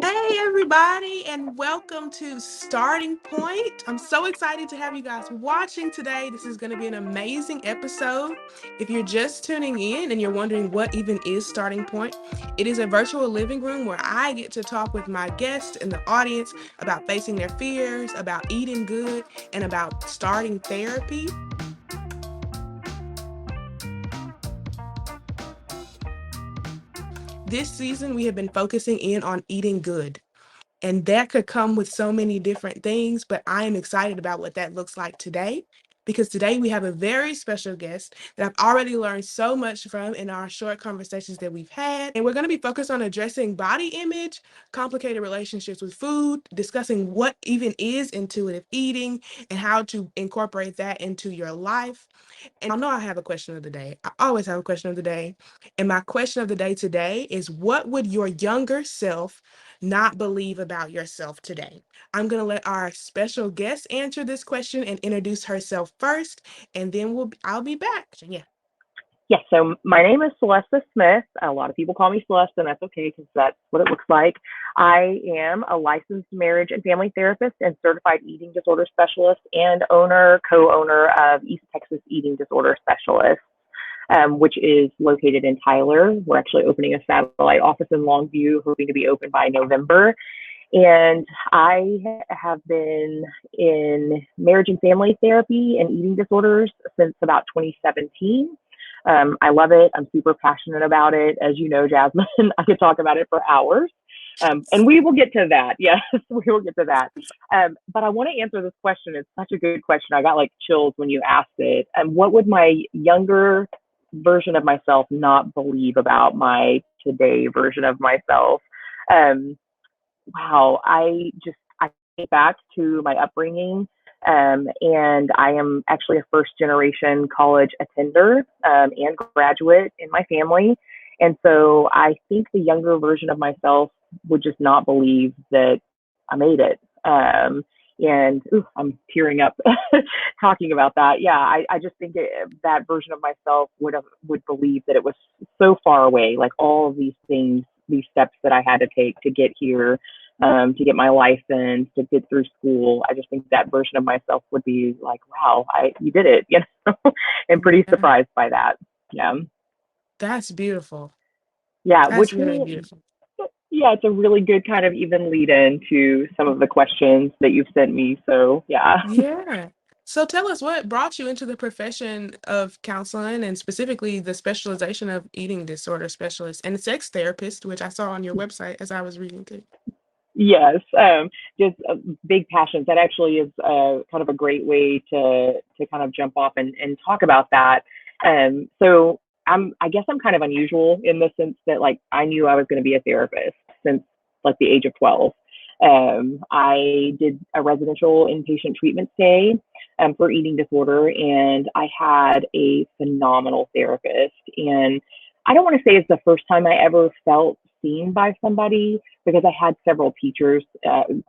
Hey, everybody, and welcome to Starting Point. I'm so excited to have you guys watching today. This is going to be an amazing episode. If you're just tuning in and you're wondering what even is Starting Point, it is a virtual living room where I get to talk with my guests and the audience about facing their fears, about eating good, and about starting therapy. This season, we have been focusing in on eating good. And that could come with so many different things, but I am excited about what that looks like today because today we have a very special guest that I've already learned so much from in our short conversations that we've had. And we're going to be focused on addressing body image, complicated relationships with food, discussing what even is intuitive eating and how to incorporate that into your life. And I know I have a question of the day. I always have a question of the day. And my question of the day today is, what would your younger self not believe about yourself today? I'm going to let our special guest answer this question and introduce herself first, and then I'll be back. Yeah. Yes, so my name is Celeste Smith. A lot of people call me Celeste, and that's okay because that's what it looks like. I am a licensed marriage and family therapist and certified eating disorder specialist and co-owner of East Texas Eating Disorder Specialist, which is located in Tyler. We're actually opening a satellite office in Longview, hoping to be open by November. And I have been in marriage and family therapy and eating disorders since about 2017. I love it. I'm super passionate about it. As you know, Jasmine, I could talk about it for hours. And we will get to that. Yes, we will get to that. But I want to answer this question. It's such a good question. I got like chills when you asked it. What would my younger version of myself not believe about my today version of myself? Um, wow, I think back to my upbringing, and I am actually a first generation college attender and graduate in my family, and so I think the younger version of myself would just not believe that I made it. And I'm tearing up talking about that. Yeah, I just think that version of myself would believe that it was so far away, like all of these things, these steps that I had to take to get here, to get my license, to get through school. I just think that version of myself would be like, wow, you did it, and pretty Yeah. surprised by that. Yeah. That's beautiful. Yeah. That's really beautiful. Yeah, it's a really good kind of even lead in to some of the questions that you've sent me. So, yeah. Yeah. So tell us what brought you into the profession of counseling and specifically the specialization of eating disorder specialist and sex therapist, which I saw on your website as I was reading through. Yes, just big passions. That actually is kind of a great way to kind of jump off and talk about that. So I guess I'm kind of unusual in the sense that like I knew I was going to be a therapist since like the age of 12. I did a residential inpatient treatment stay for eating disorder, and I had a phenomenal therapist. And I don't want to say it's the first time I ever felt seen by somebody because I had several teachers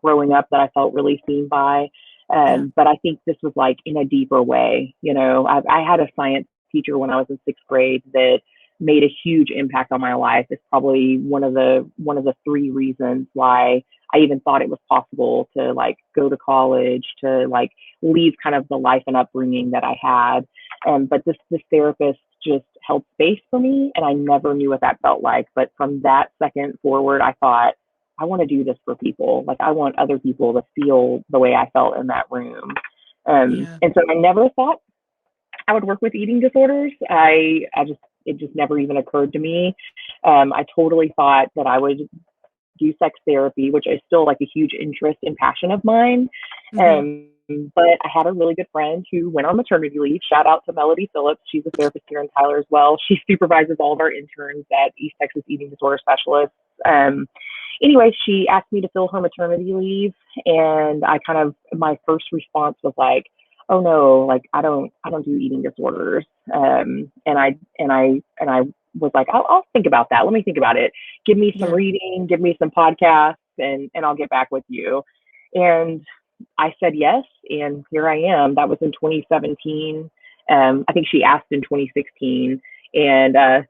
growing up that I felt really seen by. Yeah. But I think this was like in a deeper way. I had a science teacher when I was in sixth grade that made a huge impact on my life. It's probably one of the three reasons why I even thought it was possible to like go to college, to like leave kind of the life and upbringing that I had. But this therapist just held space for me, and I never knew what that felt like. But from that second forward, I thought, I want to do this for people. Like I want other people to feel the way I felt in that room. Yeah. And so I never thought I would work with eating disorders. I just it just never even occurred to me. I totally thought that I would do sex therapy, which is still like a huge interest and passion of mine. Hmm. But I had a really good friend who went on maternity leave. Shout out to Melody Phillips. She's a therapist here in Tyler as well. She supervises all of our interns at East Texas Eating Disorder Specialists. Anyway, she asked me to fill her maternity leave, and my first response was like, "Oh no, like I don't do eating disorders." And I was like, I'll think about that. Let me think about it. Give me some Yeah. reading, give me some podcasts, and I'll get back with you. And I said yes, and here I am. That was in 2017. I think she asked in 2016, and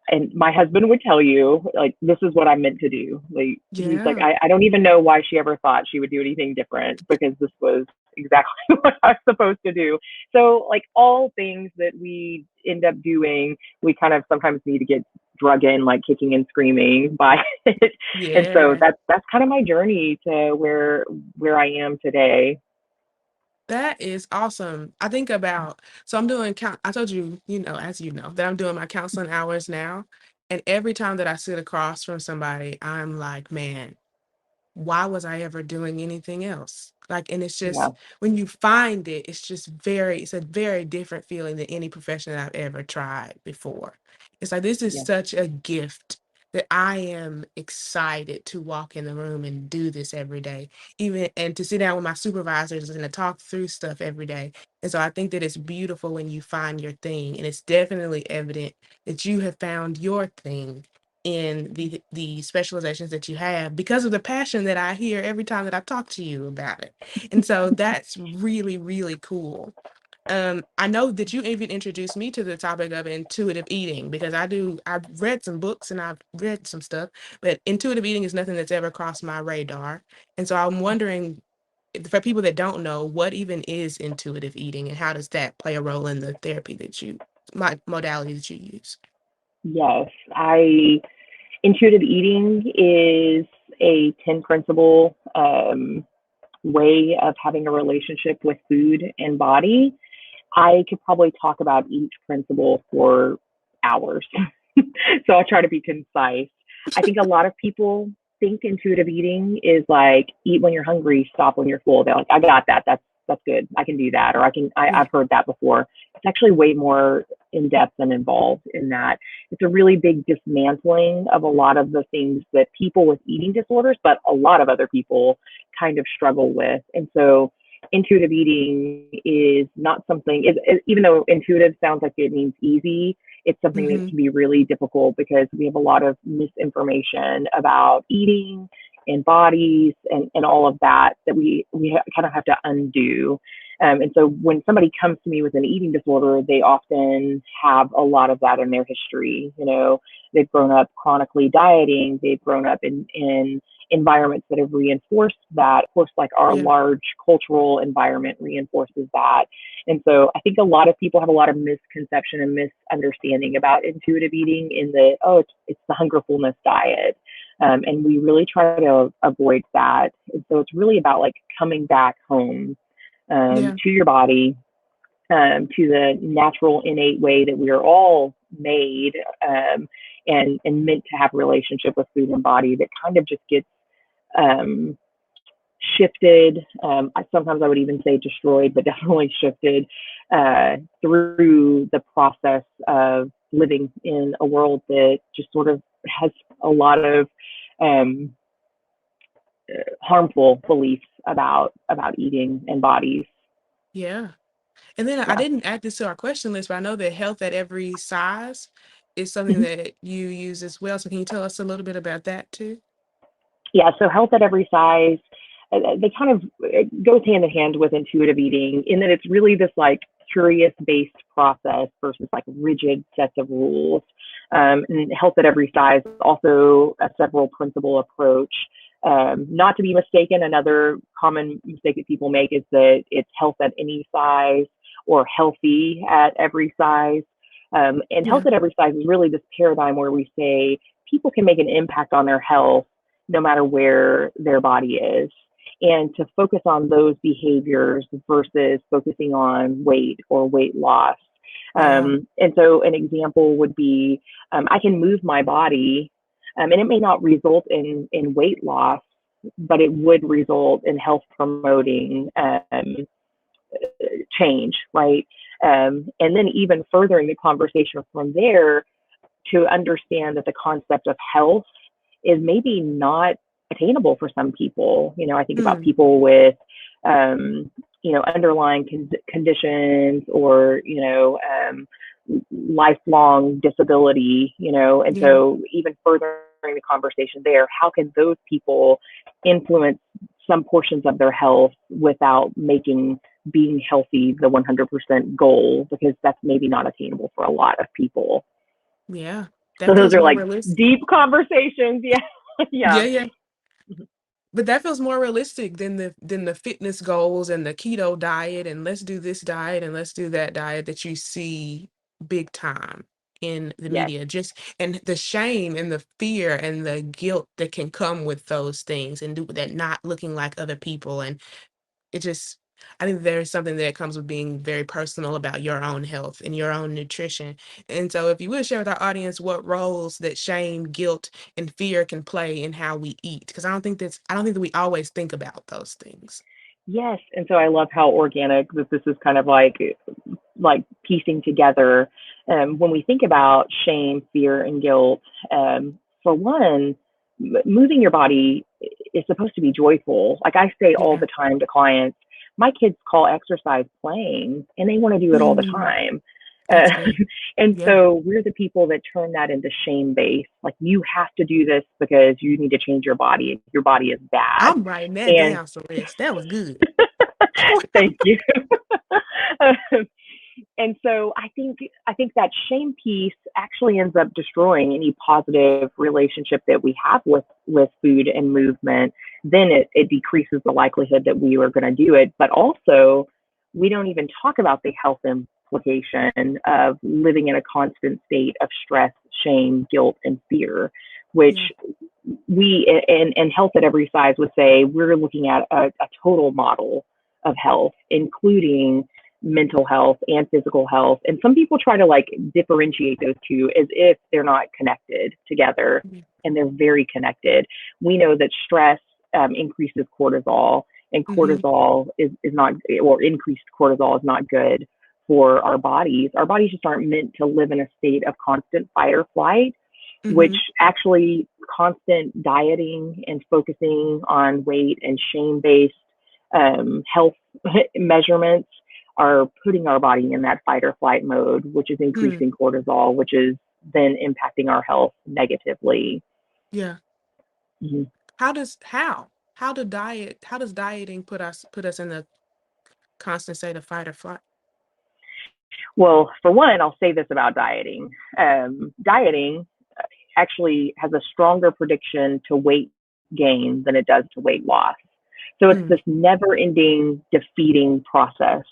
and my husband would tell you, like, this is what I'm meant to do. Like, he's like, Yeah. I don't even know why she ever thought she would do anything different, because this was exactly what I was supposed to do. So, like, all things that we end up doing, we kind of sometimes need to get drug in, like kicking and screaming by it. And so Yeah. that's kind of my journey to where I am today. That is awesome. I think about, so I'm doing I told you, as you know, that I'm doing my counseling hours now. And every time that I sit across from somebody, I'm like, man, why was I ever doing anything else? Like, and it's Yeah, just when you find it, it's a very different feeling than any profession that I've ever tried before. It's like, this is yeah, such a gift that I am excited to walk in the room and do this every day, even and to sit down with my supervisors and to talk through stuff every day. And so I think that it's beautiful when you find your thing, and it's definitely evident that you have found your thing in the specializations that you have because of the passion that I hear every time that I talk to you about it. And so that's really, really cool. I know that you even introduced me to the topic of intuitive eating because I've read some books and I've read some stuff, but intuitive eating is nothing that's ever crossed my radar. And so I'm wondering, for people that don't know, what even is intuitive eating and how does that play a role in the therapy my modality that you use? yes. I Intuitive eating is a 10 principle way of having a relationship with food and body. I could probably talk about each principle for hours. So I'll try to be concise. I think a lot of people think intuitive eating is like eat when you're hungry, stop when you're full. They're like, I got that. That's good. I can do that. Or Yeah. I've heard that before. It's actually way more in depth and involved in that. It's a really big dismantling of a lot of the things that people with eating disorders, but a lot of other people kind of struggle with. And so intuitive eating is not something, even though intuitive sounds like it means easy, it's something that Mm-hmm. can be really difficult because we have a lot of misinformation about eating and bodies and all of that that we kind of have to undo. And so when somebody comes to me with an eating disorder, they often have a lot of that in their history. You know, they've grown up chronically dieting, they've grown up in environments that have reinforced that. Of course, like our Yeah. large cultural environment reinforces that. And so I think a lot of people have a lot of misconception and misunderstanding about intuitive eating in the, oh, it's the hunger fullness diet. And we really try to avoid that. And so it's really about like coming back home Yeah. to your body, to the natural innate way that we are all made, and meant to have a relationship with food and body that kind of just gets um, shifted. Sometimes I would even say destroyed, but definitely shifted through the process of living in a world that just sort of has a lot of um, harmful beliefs about eating and bodies. Yeah. And then I Yeah. didn't add this to our question list, but I know that health at every size is something Mhm. that you use as well. So can you tell us a little bit about that too? Yeah, so health at every size, they kind of it goes hand in hand with intuitive eating in that it's really this like curious based process versus like rigid sets of rules. And health at every size is also a several principle approach. Not to be mistaken, another common mistake that people make is that it's health at any size or healthy at every size. And health Yeah. at every size is really this paradigm where we say people can make an impact on their health no matter where their body is, and to focus on those behaviors versus focusing on weight or weight loss. Yeah. And so, an example would be I can move my body, and it may not result in weight loss, but it would result in health promoting change, right? And then, even furthering the conversation from there, to understand that the concept of health is maybe not attainable for some people. You know, I think about Mm. people with, um, underlying conditions or, lifelong disability, and Yeah. so even furthering the conversation there, how can those people influence some portions of their health without making being healthy the 100% goal, because that's maybe not attainable for a lot of people. Yeah. So That those feels are more like realistic. deep conversations. Yeah. Yeah. Yeah, yeah. But that feels more realistic than the fitness goals and the keto diet and let's do this diet and let's do that diet that you see big time in the Yes. media. Just and the shame and the fear and the guilt that can come with those things and do that not looking like other people. And it just I think there is something that comes with being very personal about your own health and your own nutrition. And so if you would share with our audience what roles that shame, guilt, and fear can play in how we eat. Because I don't think that we always think about those things. Yes. And so I love how organic this is kind of like piecing together. When we think about shame, fear, and guilt, for one, moving your body is supposed to be joyful. Like I say all Yeah. the time to clients, my kids call exercise playing, and they want to do it all the Mm, time. Uh, that's good. and Yeah. so we're the people that turn that into shame based. Like you have to do this because you need to change your body. Your body is bad. I'm writing that And down, Celeste. That was good. thank you. And so I think that shame piece actually ends up destroying any positive relationship that we have with food and movement. Then it decreases the likelihood that we are going to do it. But also, we don't even talk about the health implication of living in a constant state of stress, shame, guilt, and fear, which Yeah. we and health at every size would say we're looking at a total model of health, including mental health and physical health. And some people try to like differentiate those two as if they're not connected together, Yeah. and they're very connected. We know that stress increases cortisol, and Mm-hmm. cortisol is not, or increased cortisol is not good for our bodies. Our bodies just aren't meant to live in a state of constant fight or flight, which Mm-hmm. actually constant dieting and focusing on weight and shame based health measurements are putting our body in that fight or flight mode, which is Mm. increasing cortisol, which is then impacting our health negatively. Yeah. Mhm. How does dieting put us in a constant state of fight or flight? Well, for one, I'll say this about dieting. Dieting actually has a stronger prediction to weight gain than it does to weight loss. So it's Mm. this never ending defeating process.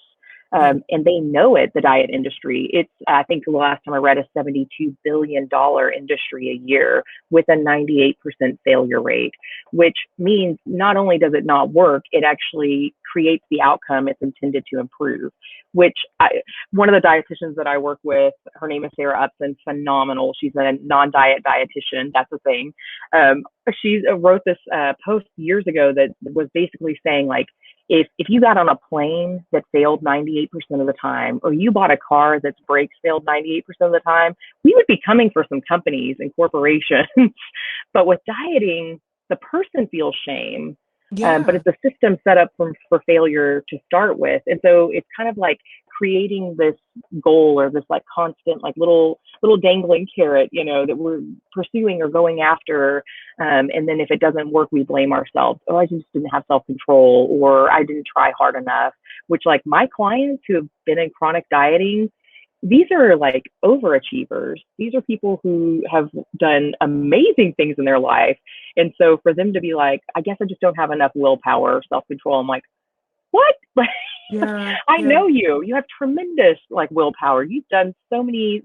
Yeah. And they know it, the diet industry. It's, I think the last time I read, a $72 billion industry a year with a 98% failure rate, which means not only does it not work, it actually creates the outcome it's intended to improve. Which one of the dietitians that I work with, her name is Sarah Upson, phenomenal. She's a non-diet dietitian. That's a thing. Um, she wrote this post years ago that was basically saying like, if you got on a plane that failed 98% of the time, or you bought a car that's brakes failed 98% of the time, we would be coming for some companies and corporations. But with dieting, the person feels shame, but Yeah. it's a system set up for failure to start with. And so it's kind of like creating this goal or this like constant like little dangling carrot, that we're pursuing or going after. And then if it doesn't work, we blame ourselves. Oh, I just didn't have self-control, or I didn't try hard enough. Which like my clients who have been in chronic dieting, these are like overachievers. These are people who have done amazing things in their life. And so for them to be like, I guess I just don't have enough willpower, self control, I'm like, what? Yeah. I Yeah. know you. You have tremendous like willpower. You've done so many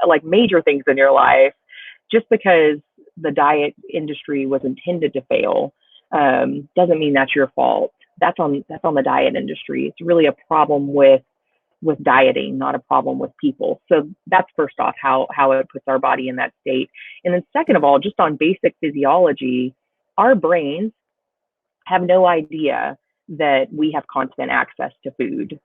like major things in your life. Just because the diet industry was intended to fail doesn't mean that's your fault. That's on the diet industry. It's really a problem with dieting, not a problem with people. So that's first off how it puts our body in that state. And then second of Yeah. all, just on basic physiology, our brains have no idea that we have constant access to food.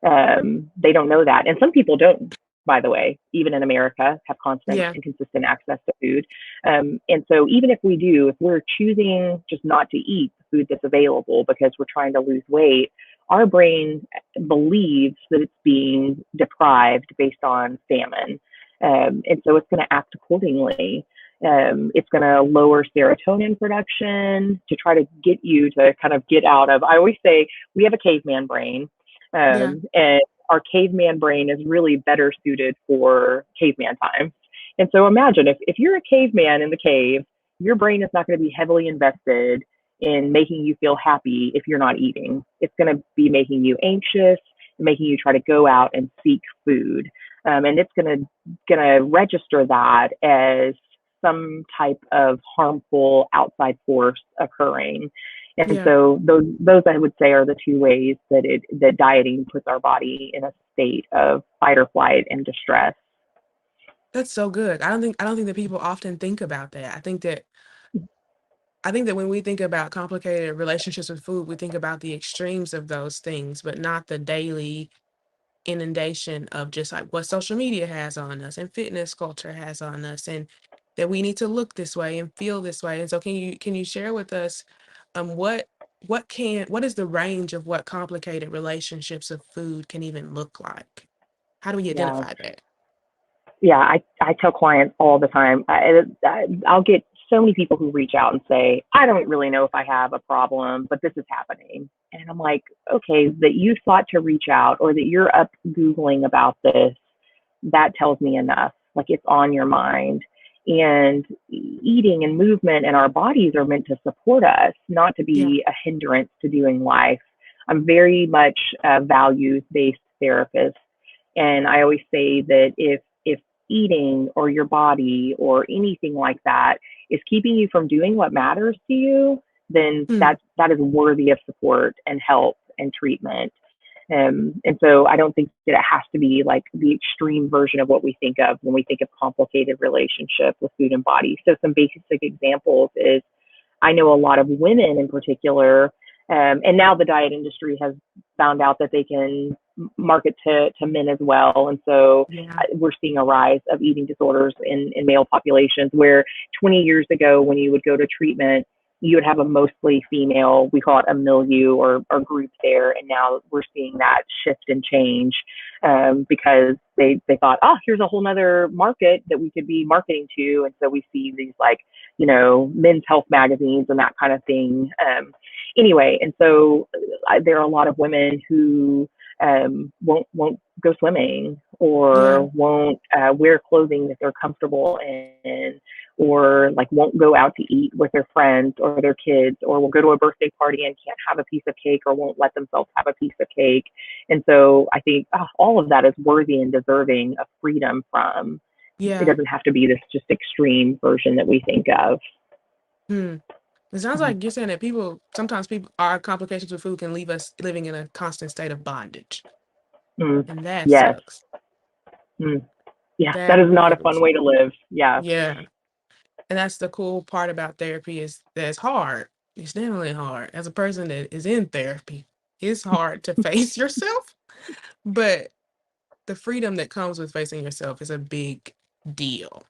They don't know that. And some people don't, by the way, even in America, have constant Yeah. and consistent access to food. And so even if we do, if we're choosing just not to eat the food that's available because we're trying to lose weight, our brain believes that it's being deprived based on famine. And so it's going to act accordingly. It's going to lower serotonin production to try to get you to kind of get out of. I always say we have a caveman brain, Yeah. and our caveman brain is really better suited for caveman times. And so imagine if you're a caveman in the cave, your brain is not going to be heavily invested in making you feel happy if you're not eating. It's going to be making you anxious, making you try to go out and seek food. And it's gonna register that as some type of harmful outside force occurring. And Yeah, so those I would say are the two ways that dieting puts our body in a state of fight or flight and distress. that's so good. I don't think that people often think about that. I think that when we think about complicated relationships with food, we think about the extremes of those things, but not the daily inundation of just like what social media has on us and fitness culture has on us, and that we need to look this way and feel this way. And so can you share with us what is the range of what complicated relationships of food can even look like? How do we Yeah. identify that? Yeah, I tell clients all the time. I'll get so many people who reach out and say, I don't really know if I have a problem, but this is happening. And I'm like, okay, that you thought to reach out or that you're up Googling about this, that tells me enough. Like it's on your mind. And eating and movement and our bodies are meant to support us, not to Yeah, be a hindrance to doing life. I'm very much a values based therapist. And I always say that if eating or your body or anything like that is keeping you from doing what matters to you, then mm, that is worthy of support and help and treatment. And so I don't think that it has to be like the extreme version of what we think of when we think of complicated relationship with food and body. So some basic examples is I know a lot of women in particular, and now the diet industry has found out that they can market to men as well. And so yeah, we're seeing a rise of eating disorders in male populations where 20 years ago, when you would go to treatment, you would have a mostly female, we call it a milieu or group there. And now we're seeing that shift and change because they thought, oh, here's a whole nother market that we could be marketing to. And so we see these like, men's health magazines and that kind of thing. Anyway, and so there are a lot of women who won't go swimming or yeah, won't wear clothing that they're comfortable in, or like won't go out to eat with their friends or their kids, or will go to a birthday party and can't have a piece of cake or won't let themselves have a piece of cake. And so I think all of that is worthy and deserving of freedom from. It yeah. doesn't have to be this just extreme version that we think of. Hmm. It sounds like you're saying that sometimes our complications with food can leave us living in a constant state of bondage. Mm, And that yes. sucks. Mm, yeah, that That is not a really fun way to live. Yeah. Yeah. And that's the cool part about therapy is that it's hard. It's definitely hard. As a person that is in therapy, it's hard to face yourself, but the freedom that comes with facing yourself is a big deal.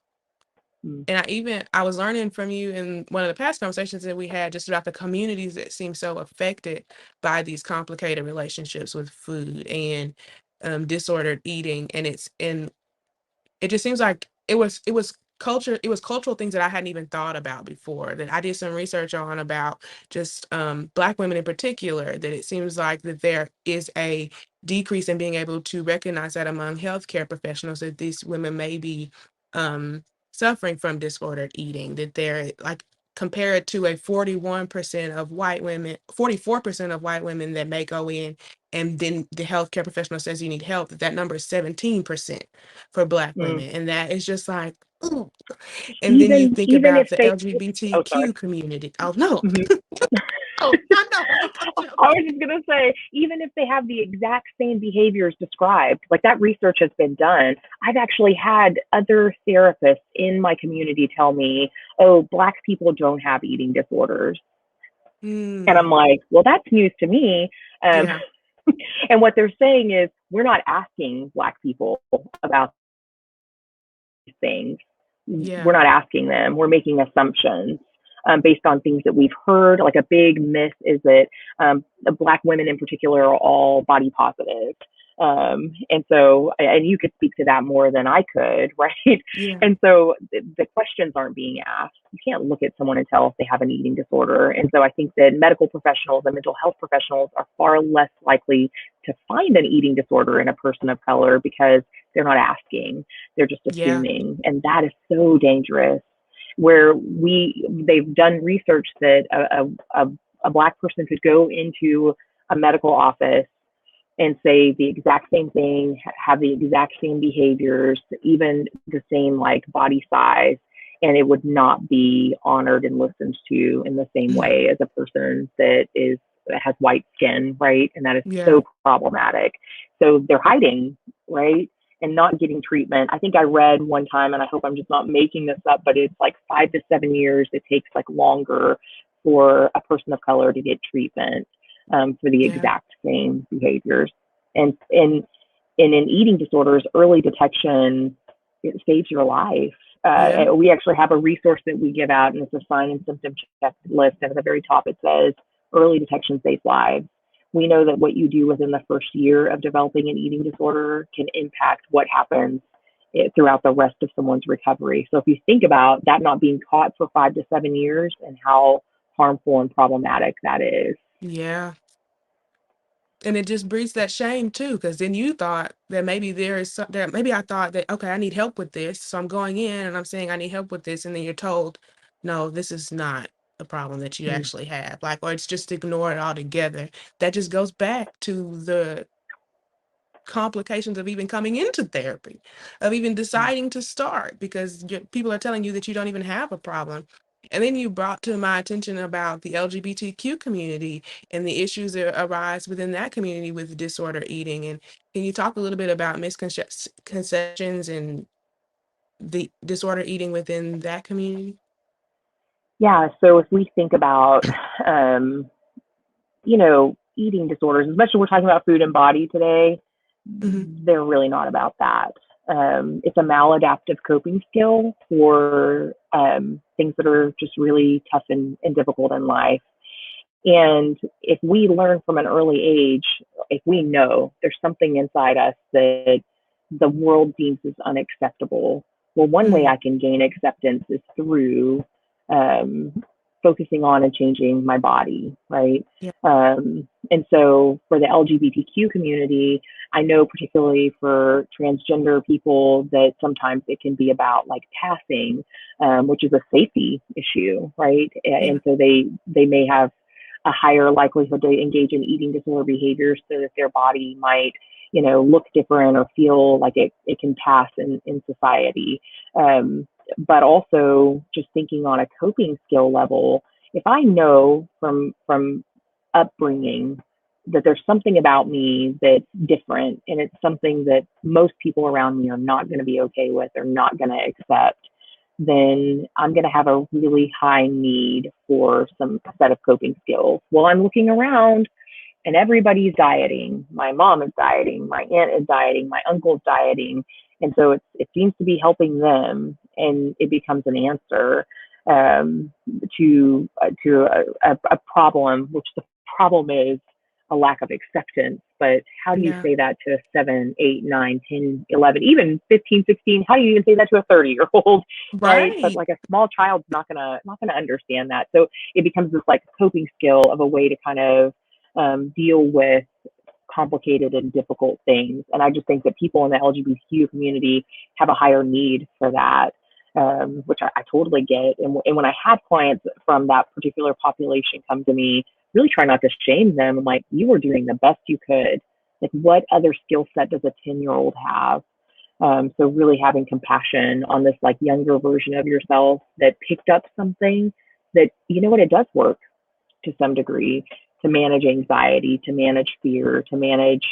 Mm, And I was learning from you in one of the past conversations that we had just about the communities that seem so affected by these complicated relationships with food and disordered eating. And it just seems like it was cultural things that I hadn't even thought about before, that I did some research on about just Black women in particular, that it seems like that there is a decrease in being able to recognize that among healthcare professionals that these women may be um suffering from disordered eating, that they're like compared to a 41% of white women, 44% of white women that may go in and then the healthcare professional says you need help, that number is 17% for Black mm. women. And that is just like, ooh. And then you think Even if about the they, oh, sorry. LGBTQ community. Oh, no. Mhm. Oh, no, no. I was just going to say, even if they have the exact same behaviors described, like that research has been done. I've actually had other therapists in my community tell me, oh, Black people don't have eating disorders. And I'm Mm, like, well, that's news to me. Um, yeah, and what they're saying is, we're not asking Black people about these things. We're yeah, not asking them. We're making assumptions based on things that we've heard. Like a big myth is that Black women in particular are all body positive. And so, and you could speak to that more than I could, right? Yeah. And so the questions aren't being asked. You can't look at someone and tell if they have an eating disorder. And so I think that medical professionals and mental health professionals are far less likely to find an eating disorder in a person of color because they're not asking, they're just Yeah. assuming. And that is so dangerous. Where they've done research that a Black person could go into a medical office and say the exact same thing, have the exact same behaviors, even the same like body size, and it would not be honored and listened to in the same Mm. way as a person that has white skin, right? And that is Yeah. so problematic. So they're hiding, right? And not getting treatment. I think I read one time, and I hope I'm just not making this up, but it's like 5 to 7 years. It takes like longer for a person of color to get treatment for the Yeah. exact same behaviors. And in eating disorders, early detection, it saves your life. Yeah. We actually have a resource that we give out, and it's a sign and symptom checklist. And at the very top, it says early detection saves lives. We know that what you do within the first year of developing an eating disorder can impact what happens throughout the rest of someone's recovery. So if you think about that not being caught for 5 to 7 years and how harmful and problematic that is. Yeah. And it just breeds that shame too, because then you thought that maybe there is some, that maybe I thought that, okay, I need help with this. So I'm going in and I'm saying I need help with this. And then you're told, no, this is not a problem that you actually have. Like, or it's just ignored altogether. That just goes back to the complications of even coming into therapy, of even deciding to start, because people are telling you that you don't even have a problem. And then you brought to my attention about the LGBTQ community and the issues that arise within that community with disorder eating. And can you talk a little bit about misconceptions and the disorder eating within that community? Yeah, so if we think about, um, eating disorders, especially we're talking about food and body today, Hmm. they're really not about that. It's a maladaptive coping skill for things that are just really tough and difficult in life. And if we learn from an early age, if we know there's something inside us that the world deems as unacceptable, well, one way Mm. I can gain acceptance is through um, focusing on and changing my body, right? Yeah. And so for the LGBTQ community, I know particularly for transgender people that sometimes it can be about like passing, which is a safety issue, right? Yeah. And so they may have a higher likelihood to engage in eating disorder behaviors so that their body might, look different or feel like it can pass in society. But also just thinking on a coping skill level, if I know from upbringing that there's something about me that's different and it's something that most people around me are not going to be okay with or not going to accept, then I'm going to have a really high need for some set of coping skills. Well, I'm looking around and everybody's dieting. My mom is dieting, my aunt is dieting, my uncle's dieting. And so it seems to be helping them, and it becomes an answer um, to a problem, which the problem is a lack of acceptance. But how do you Yeah. say that to a 7, 8, 9, 10, 11, even 15, 16? How do you even say that to a 30-year-old, right? But Right. like a small child's not gonna understand that. So it becomes this like coping skill of a way to kind of deal with complicated and difficult things. And I just think that people in the LGBTQ community have a higher need for that, which I totally get. And when I had clients from that particular population come to me, really try not to shame them. I'm like, you were doing the best you could. Like, what other skill set does a 10-year-old have? So really having compassion on this like younger version of yourself that picked up something that, what, it does work to some degree to manage anxiety, to manage fear, to manage,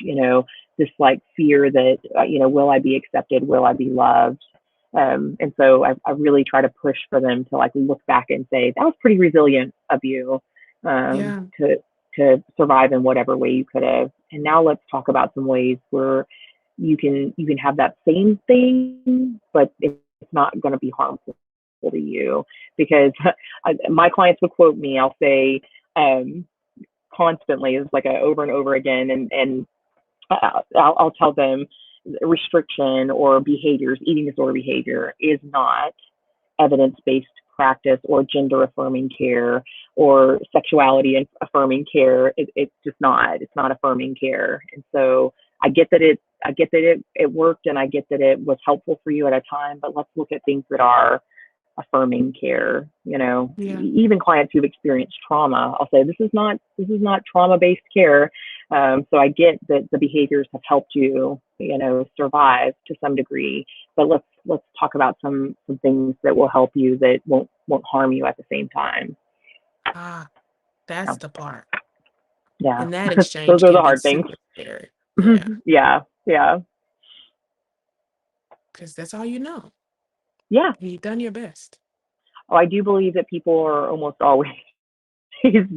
this like fear that, will I be accepted? Will I be loved? And so I really try to push for them to like look back and say, that was pretty resilient of you Yeah. to survive in whatever way you could have. And now let's talk about some ways where you can have that same thing, but it's not going to be harmful to you. Because my clients will quote me, I'll say, um, constantly, is like a over and over again, and I'll tell them restriction or behaviors, eating disorder behavior, is not evidence-based practice or gender affirming care or sexuality and affirming care. It's just not. It's not affirming care. And so I get that it worked, and I get that it was helpful for you at a time. But let's look at things that are affirming care. Yeah. Even clients who've experienced trauma, I'll say this is not trauma based care. So I get that the behaviors have helped you, survive to some degree. But let's talk about some things that will help you that won't harm you at the same time. Ah, that's Yeah, the part. yeah. And that Those exchange are can the be hard things. super scary. Yeah. Yeah, yeah, Because that's all you know. yeah. You've done your best. Oh, I do believe that people are almost always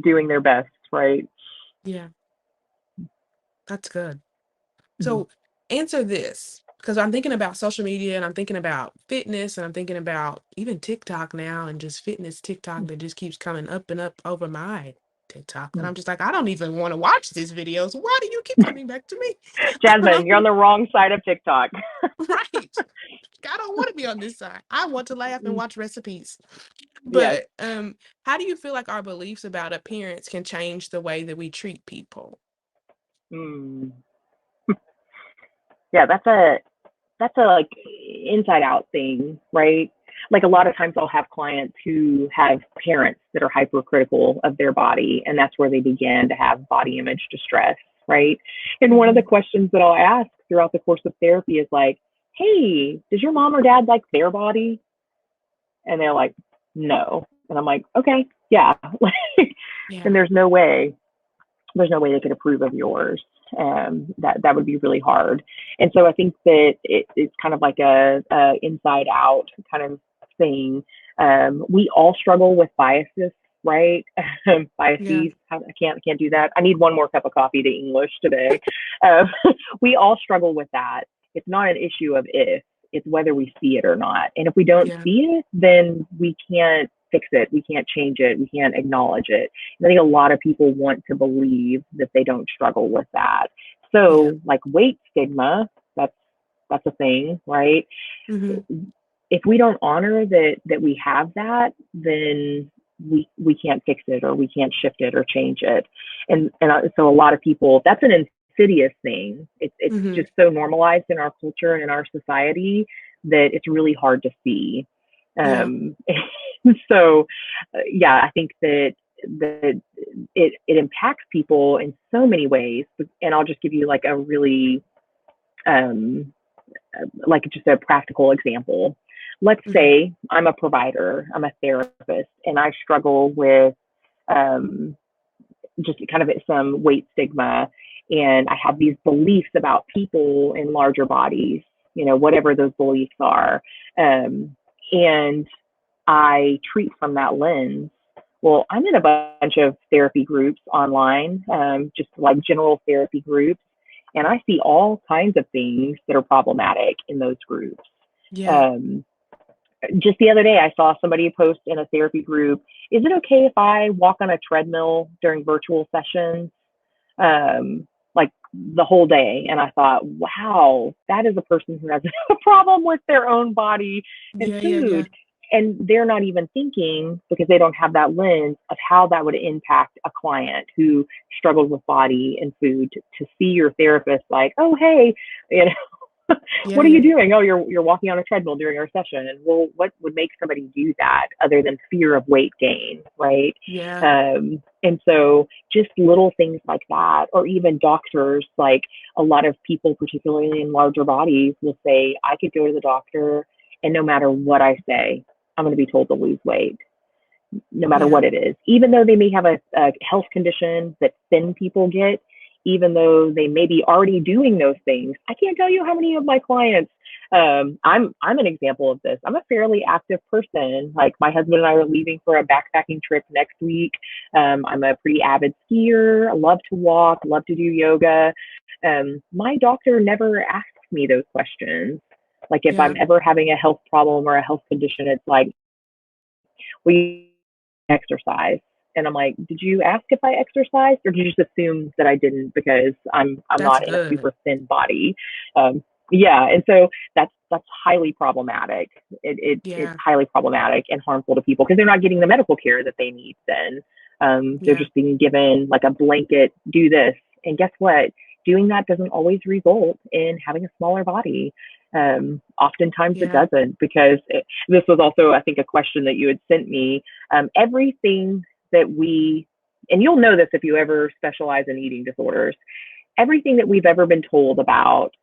doing their best, right? Yeah. That's good. Mhm. So answer this, because I'm thinking about social media and I'm thinking about fitness and I'm thinking about even TikTok now and just fitness TikTok that just keeps coming up and up over my TikTok. And I'm just like, I don't even want to watch these videos. Why do you keep coming back to me? Jasmine, you're on the wrong side of TikTok. Right. I don't want to be on this side. I want to laugh and watch recipes. Yes. But how do you feel like our beliefs about appearance can change the way that we treat people? Mm. Yeah, that's a like inside out thing, right? Like a lot of times I'll have clients who have parents that are hypercritical of their body, and that's where they begin to have body image distress, right? And one of the Hmm. questions that I'll ask throughout the course of therapy is like, hey, does your mom or dad like their body? And they're like, no. And I'm like, okay, yeah. Yeah. And there's no way they could approve of yours. That would be really hard. And so I think that it's kind of like a inside out kind of thing. We all struggle with biases, right? Yeah. Biases. I can't do that. I need one more cup of coffee to English today. Um, we all struggle with that. It's not an issue of if, it's whether we see it or not. And if we don't Yeah. see it, then we can't fix it. We can't change it. We can't acknowledge it. I think a lot of people want to believe that they don't struggle with that. Yeah. So, like weight stigma, that's a thing, right? Hmm. If we don't honor that we have that, then we can't fix it, or we can't shift it or change it. And so a lot of people, that's an insidious thing. It's Hmm. just so normalized in our culture and in our society that it's really hard to see. Yeah. Um, so, yeah, I think that it impacts people in so many ways. And I'll just give you like a really um, like just a practical example. Let's Hmm. say I'm a provider, I'm a therapist, and I struggle with um, just kind of some weight stigma, and I have these beliefs about people in larger bodies, whatever those beliefs are, and I treat from that lens. Well, I'm in a bunch of therapy groups online, just like general therapy groups, and I see all kinds of things that are problematic in those groups. Yeah. Um, just the other day, I saw somebody post in a therapy group, is it okay if I walk on a treadmill during virtual sessions? Like the whole day. And I thought, wow, that is a person who has a problem with their own body and Yeah. Yeah. Yeah. food. And they're not even thinking, because they don't have that lens of how that would impact a client who struggled with body and food, to see your therapist like, oh, hey, you know, Yeah. what are Yeah. you doing? Oh, you're walking on a treadmill during our session. And well, what would make somebody do that other than fear of weight gain, right? Yeah. And so just little things like that, or even doctors, like a lot of people, particularly in larger bodies, will say, I could go to the doctor, and no matter what I say, I'm going to be told to lose weight, no matter Yeah. what it is, even though they may have a health condition that thin people get, even though they may be already doing those things. I can't tell you how many of my clients. I'm an example of this. I'm a fairly active person. Like my husband and I are leaving for a backpacking trip next week. I'm a pretty avid skier. I love to walk, love to do yoga. My doctor never asks me those questions. Like if I'm Yeah. ever having a health problem or a health condition, it's like, we exercise. And I'm like, did you ask if I exercised, or did you just assume that I didn't because I'm That's not in a good. super thin body? Um, yeah, and so that's highly problematic. It's Yeah. highly problematic and harmful to people because they're not getting the medical care that they need. Then they're Yeah. just being given like a blanket, do this, and guess what? Doing that doesn't always result in having a smaller body. Oftentimes it Yeah. doesn't, because this was also, I think, a question that you had sent me. Everything that we, and you'll know this if you ever specialize in eating disorders, everything that we've ever been told about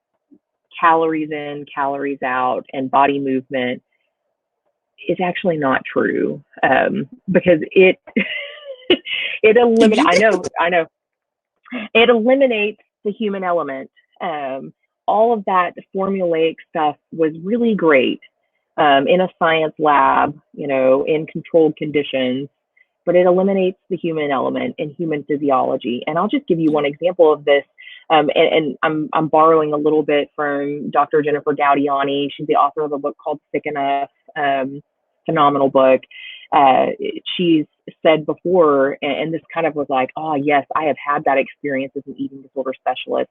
calories in, calories out, and body movement is actually not true, because it eliminates. You I know, it eliminates the human element. All of that formulaic stuff was really great in a science lab, in controlled conditions, but it eliminates the human element in human physiology. And I'll just give you yeah. one example of this. And I'm borrowing a little bit from Dr. Jennifer Gaudiani. She's the author of a book called Sick Enough, phenomenal book. Uh, she's said before, and this kind of was like, oh, yes, I have had that experience as an eating disorder specialist.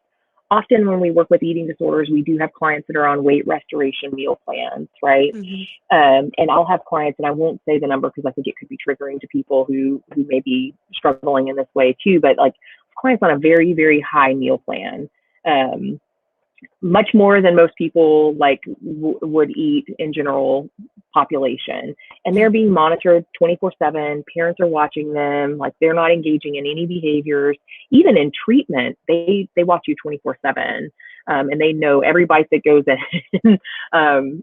Often when we work with eating disorders, we do have clients that are on weight restoration meal plans, right? Hmm. And I'll have clients, and I won't say the number because I think it could be triggering to people who may be struggling in this way too, but like clients on a very, very high meal plan, um, much more than most people like would eat in general population, and Yeah. they're being monitored 24/7. Parents are watching them, like they're not engaging in any behaviors. Even in treatment, they watch you 24/7, and they know every bite that goes in.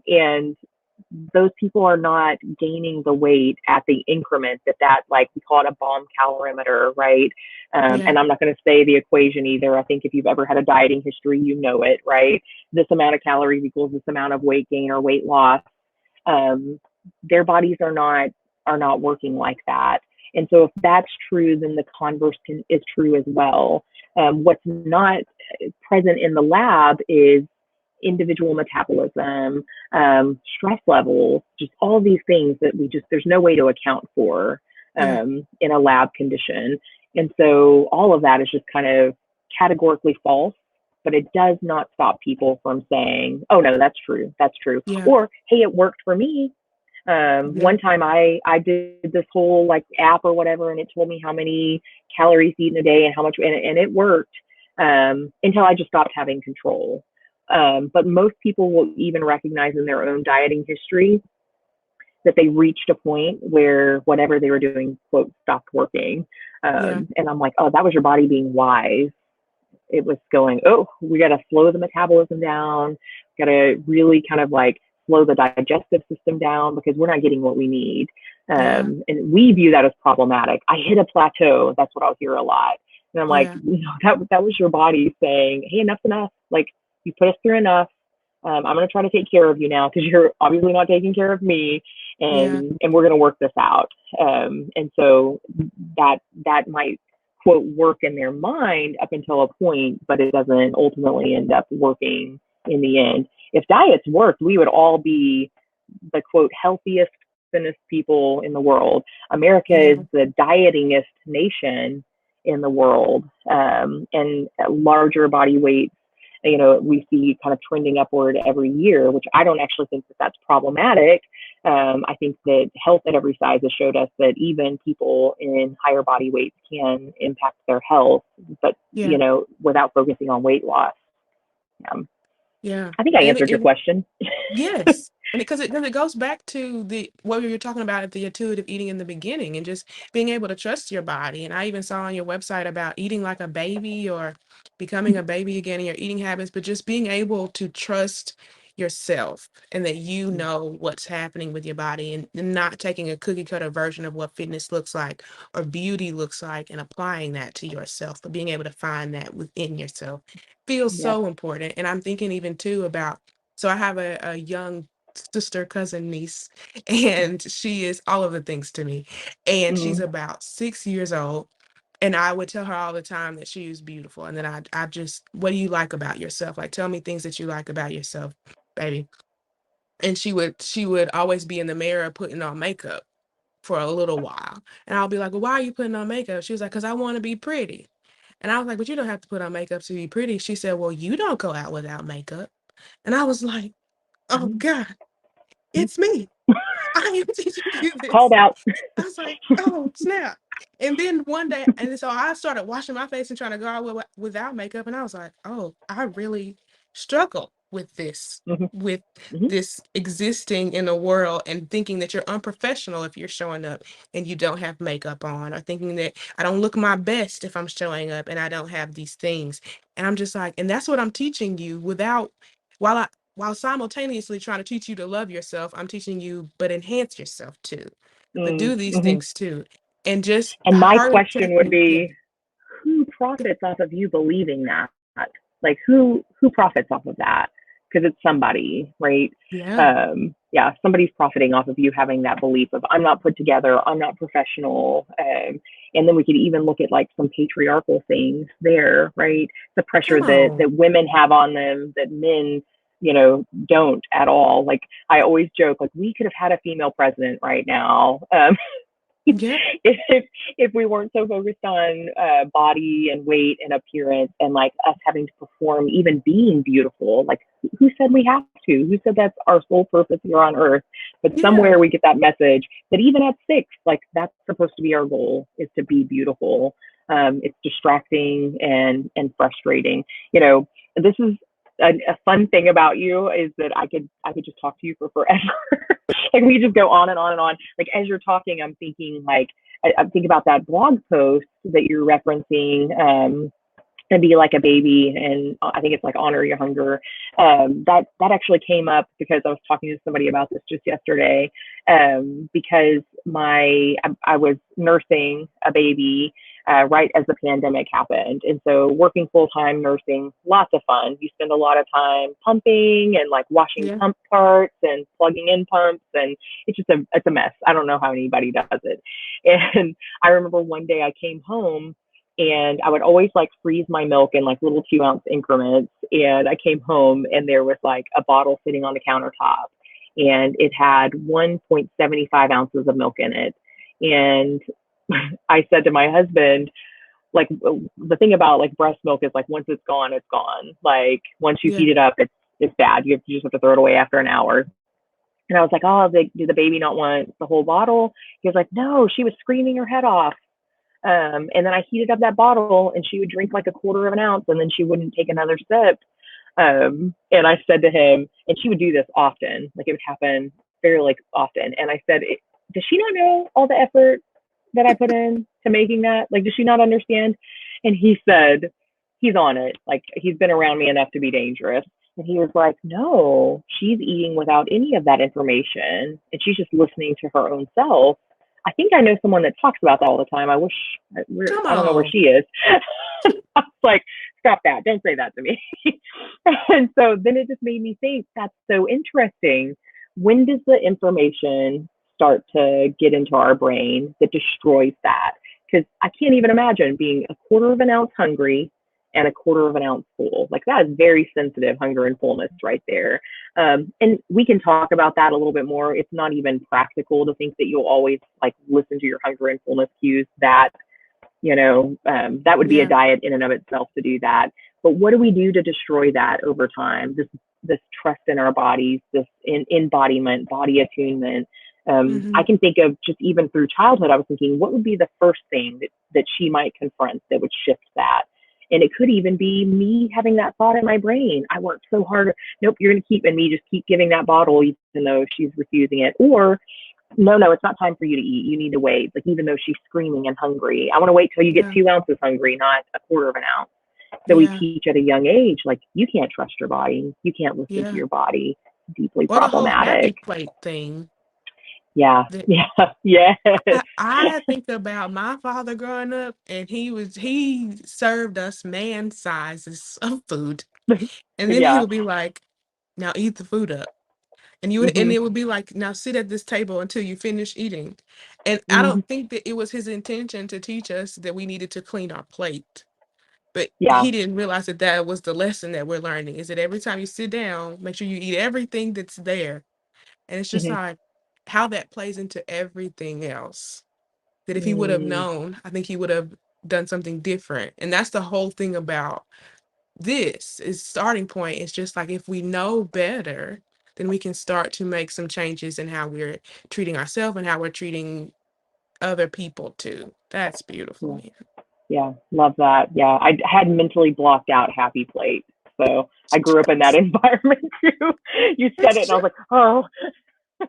And those people are not gaining the weight at the increment that like we call it a bomb calorimeter, right? Yeah. And I'm not going to say the equation either. I think if you've ever had a dieting history, you know it, right? This amount of calories equals this amount of weight gain or weight loss. um, their bodies are not working like that. And so if that's true, then the converse is true as well. What's not present in the lab is individual metabolism, stress levels, just all these things that there's no way to account for Yeah. in a lab condition. And so all of that is just kind of categorically false, but it does not stop people from saying, oh, no, that's true. That's true. Yeah. Or, hey, it worked for me. Yeah. One time I did this whole like app or whatever, and it told me how many calories eaten a day and how much, and it worked until I just stopped having control. But most people will even recognize in their own dieting history that they reached a point where whatever they were doing, quote, stopped working. Yeah. And I'm like, oh, that was your body being wise. It was going, oh, we got to slow the metabolism down, got to really kind of like slow the digestive system down because we're not getting what we need. Yeah. And we view that as problematic. I hit a plateau. That's what I'll hear a lot. And I'm like, Yeah. that was your body saying, hey, enough's enough. Like, you put us through enough. I'm going to try to take care of you now because you're obviously not taking care of me, Yeah. and we're going to work this out. And so that might quote work in their mind up until a point, but it doesn't ultimately end up working in the end. If diets worked, we would all be the quote healthiest, thinnest people in the world. America Yeah. is the dietingest nation in the world, and larger body weight. We see kind of trending upward every year, which I don't actually think that that's problematic. I think that health at every size has showed us that even people in higher body weights can impact their health, but Yeah. without focusing on weight loss. Um, Yeah. I think I And answered your question. yes, and because it goes back to the what we were talking about at the intuitive eating in the beginning, and just being able to trust your body. And I even saw on your website about eating like a baby or becoming a baby again in your eating habits, but just being able to trust yourself and that you know what's happening with your body, and not taking a cookie cutter version of what fitness looks like or beauty looks like and applying that to yourself, but being able to find that within yourself feels Yep. so important. And I'm thinking even too about, so I have a young sister, cousin, niece, and she is all of the things to me. And she's Mm, about 6 years old. And I would tell her all the time that she is beautiful. And then I just, what do you like about yourself? Like, tell me things that you like about yourself, baby. And she would always be in the mirror putting on makeup. for a little while. And I'll be like, well, why are you putting on makeup? She was like, because I want to be pretty. And I was like, but you don't have to put on makeup to be pretty. She said, well, you don't go out without makeup. And I was like, oh God, it's me. I am teaching you Called this. out. I was like, oh snap. And then one day, and so I started washing my face and trying to go out without makeup. And I was like, oh, I really struggle Hmm. with Hmm. this existing in a world and thinking that you're unprofessional if you're showing up and you don't have makeup on, or thinking that I don't look my best if I'm showing up and I don't have these things. And I'm just like, and that's what I'm teaching you without, while I, while simultaneously trying to teach you to love yourself, I'm teaching you, but enhance yourself too, but do these Hmm. things too. And just And my her question would taking, yeah, be, who profits off of you believing that? Like who profits off of that? Because it's somebody, right? yeah, Yeah, somebody's profiting off of you having that belief of I'm not put together, I'm not professional. And then we could even look at like some patriarchal things there, right? The pressure come that on. women have on them that men, don't at all. Like I always joke, like we could have had a female president right now. Yeah, if we weren't so focused on body and weight and appearance and like us having to perform even being beautiful, like who said we have to, who said that's our sole purpose here on earth? But yeah, somewhere we get that message that even at 6, like that's supposed to be our goal, is to be beautiful. It's distracting and frustrating. This is a fun thing about you is that I could just talk to you for forever. Like we just go on and on and on. Like as you're talking, I'm thinking like I'm thinking about that blog post that you're referencing. And be like a baby, and I think it's like honor your hunger. That actually came up because I was talking to somebody about this just yesterday. Because I was nursing a baby right as the pandemic happened, and so working full time nursing, lots of fun. You spend a lot of time pumping and like washing yeah, pump parts and plugging in pumps, and it's a mess. I don't know how anybody does it. And I remember one day I came home and I would always like freeze my milk in like little 2-ounce increments. And I came home and there was like a bottle sitting on the countertop and it had 1.75 ounces of milk in it. And I said to my husband, like, the thing about like breast milk is like once it's gone, it's gone. Like once you yeah, heat it up, it's bad. You just have to throw it away after an hour. And I was like, oh, did the baby not want the whole bottle? He was like, no, she was screaming her head off. And then I heated up that bottle and she would drink like a quarter of an ounce and then she wouldn't take another sip. And I said to him, and she would do this often, like it would happen fairly like often. And I said, does she not know all the effort that I put in to making that? Like, does she not understand? And he said, he's on it. Like, he's been around me enough to be dangerous. And he was like, no, she's eating without any of that information. And she's just listening to her own self. I think I know someone that talks about that all the time. come I don't know where on. she is. I was like, stop that. Don't say that to me. And so then it just made me think that's so interesting. When does the information start to get into our brain that destroys that? Because I can't even imagine being a quarter of an ounce hungry and a quarter of an ounce full. Like that is very sensitive hunger and fullness right there. And we can talk about that a little bit more. It's not even practical to think that you'll always like listen to your hunger and fullness cues. That would be a Yeah, diet in and of itself to do that. But what do we do to destroy that over time? This trust in our bodies, this embodiment, body attunement. I hmm, can think of just even through childhood, I was thinking, what would be the first thing that she might confront that would shift that? And it could even be me having that thought in my brain. I worked so hard. Nope, you're going to keep, and me just keep giving that bottle, even though she's refusing it. Or no, it's not time for you to eat. You need to wait. Like even though she's screaming and hungry, I want to wait till you get yeah, 2 ounces hungry, not a quarter of an ounce. So we yeah, teach at a young age, like you can't trust your body. You can't listen to yeah. your body. Deeply Or the whole happy problematic. plate thing. Yeah. That Yeah. Yes. I think about my father growing up, and he served us man sizes of food, and then he Yeah. would be like, "Now eat the food up," and Hmm. it would be like, "Now sit at this table until you finish eating," and I Hmm. don't think that it was his intention to teach us that we needed to clean our plate. But Yeah. he didn't realize that that was the lesson that we're learning, is that every time you sit down, make sure you eat everything that's there. And it's just Hmm. like, how that plays into everything else. That if he would have Mm, known, I think he would have done something different. And that's the whole thing about this is starting point. It's just like if we know better, then we can start to make some changes in how we're treating ourselves and how we're treating other people too. That's beautiful, yeah, man. yeah, love that. Yeah, I had mentally blocked out Happy Plate, so I grew up in that environment too. You said It's it, and I true. was like, oh,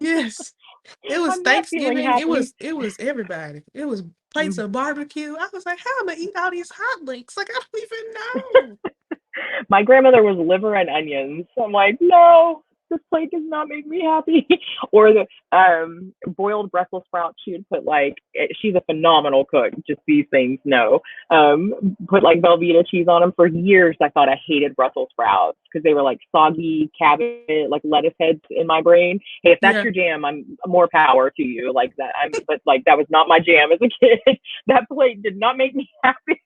Yes. It was I'm not feeling Thanksgiving. It happy. was it was everybody. It was plates Mm. of barbecue. I was like, how am I eat all these hot links? Like I don't even know. My grandmother was liver and onions. I'm like, no, this plate does not make me happy. Or the boiled Brussels sprouts. She would put like, she's a phenomenal cook. Just these things, no. Put like Velveeta cheese on them. For years, I thought I hated Brussels sprouts because they were like soggy cabbage, like lettuce heads in my brain. Hey, if that's Yeah. your jam, I'm more power to you. Like that. But like that was not my jam as a kid. That plate did not make me happy.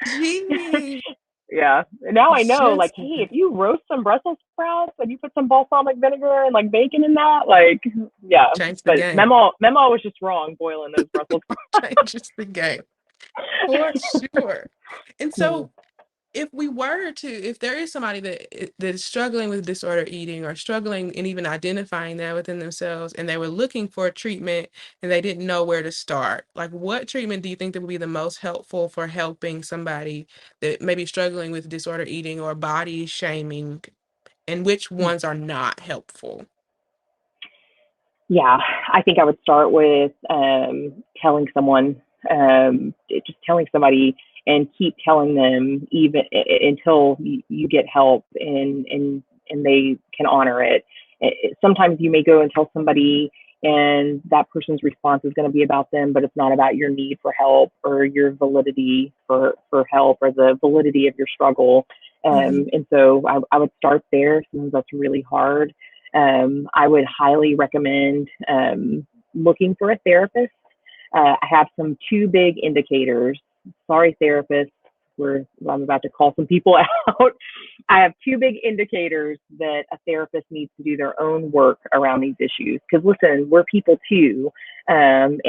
Gee. Yeah. Now I know, like, Just hey, if you roast some Brussels sprouts and you put some balsamic vinegar and like bacon in that, like, yeah. change the But game. Memo was just wrong boiling those Brussels Changes the game. For sure. And sprouts. so if there is somebody that is struggling with disorder eating or struggling and even identifying that within themselves and they were looking for a treatment and they didn't know where to start, like what treatment do you think that would be the most helpful for helping somebody that may be struggling with disorder eating or body shaming, and which ones are not helpful? Yeah, I think I would start with telling someone, just telling somebody, and keep telling them even until you get help and they can honor it. Sometimes you may go and tell somebody, and that person's response is going to be about them, but it's not about your need for help or your validity for help or the validity of your struggle. Hmm. And so I would start there since that's really hard. I would highly recommend looking for a therapist. I have some two big indicators. Sorry, therapists, I'm about to call some people out. I have two big indicators that a therapist needs to do their own work around these issues. Because listen, we're people too, and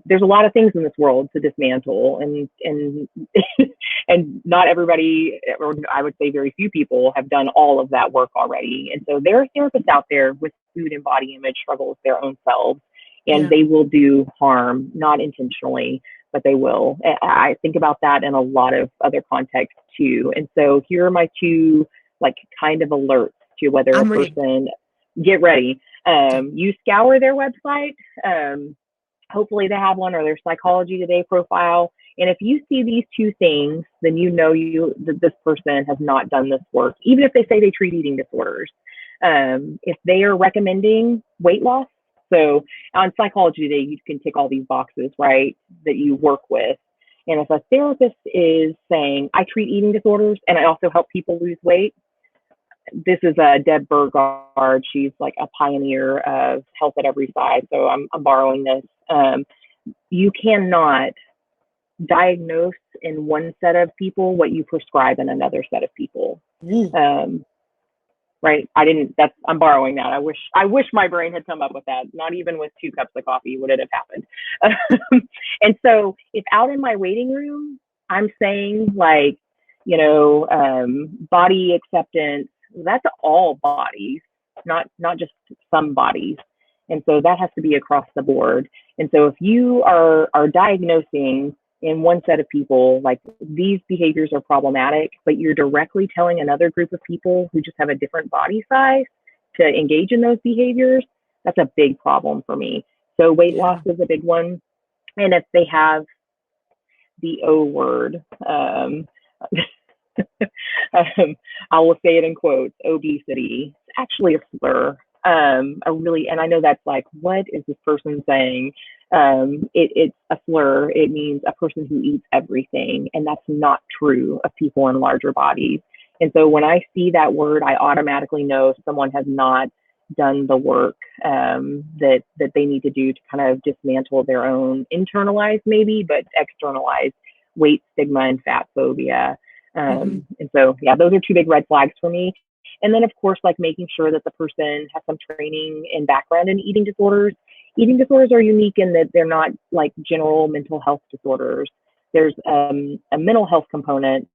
there's a lot of things in this world to dismantle, and and not everybody, or I would say very few people, have done all of that work already. And so there are therapists out there with food and body image struggles their own selves, and Yeah. they will do harm, not intentionally, but they will. I think about that in a lot of other contexts too. And so here are my two like kind of alerts to whether a I'm ready. person, get ready. Okay. You scour their website. Hopefully they have one, or their Psychology Today profile. And if you see these two things, then you know that this person has not done this work, even if they say they treat eating disorders. If they are recommending weight loss, so on Psychology Today, you can tick all these boxes, right, that you work with. And if a therapist is saying, I treat eating disorders and I also help people lose weight, this is Deb Burgard. She's like a pioneer of health at every side. So I'm borrowing this. You cannot diagnose in one set of people what you prescribe in another set of people. Ooh. Um, right? I'm borrowing that. I wish my brain had come up with that. Not even with 2 cups of coffee would it have happened. And so if out in my waiting room, I'm saying like, body acceptance, that's all bodies, not just some bodies. And so that has to be across the board. And so if you are diagnosing in one set of people, like these behaviors are problematic, but you're directly telling another group of people who just have a different body size to engage in those behaviors, that's a big problem for me. So weight loss Yeah. is a big one. And if they have the O word, I will say it in quotes, obesity, it's actually a slur. And I know that's like, what is this person saying? It's a slur. It means a person who eats everything, and that's not true of people in larger bodies. And so when I see that word, I automatically know someone has not done the work that they need to do to kind of dismantle their own internalized, maybe, but externalized weight stigma and fat phobia. Hmm. And so, yeah, those are two big red flags for me. And then, of course, like making sure that the person has some training and background in eating disorders. Eating disorders are unique in that they're not like general mental health disorders. There's a mental health component,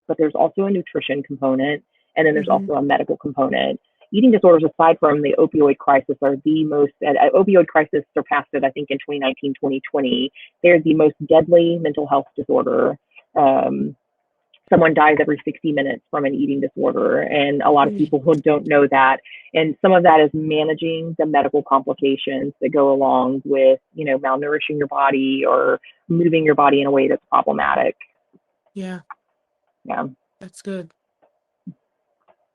but there's also a nutrition component, and then there's Mm-hmm. also a medical component. Eating disorders, aside from the opioid crisis, are the most, opioid crisis surpassed it, I think, in 2019, 2020. They're the most deadly mental health disorder. Um, Someone dies every 60 minutes from an eating disorder, and a lot of people who don't know that. And some of that is managing the medical complications that go along with, malnourishing your body or moving your body in a way that's problematic. Yeah, Yeah. that's good.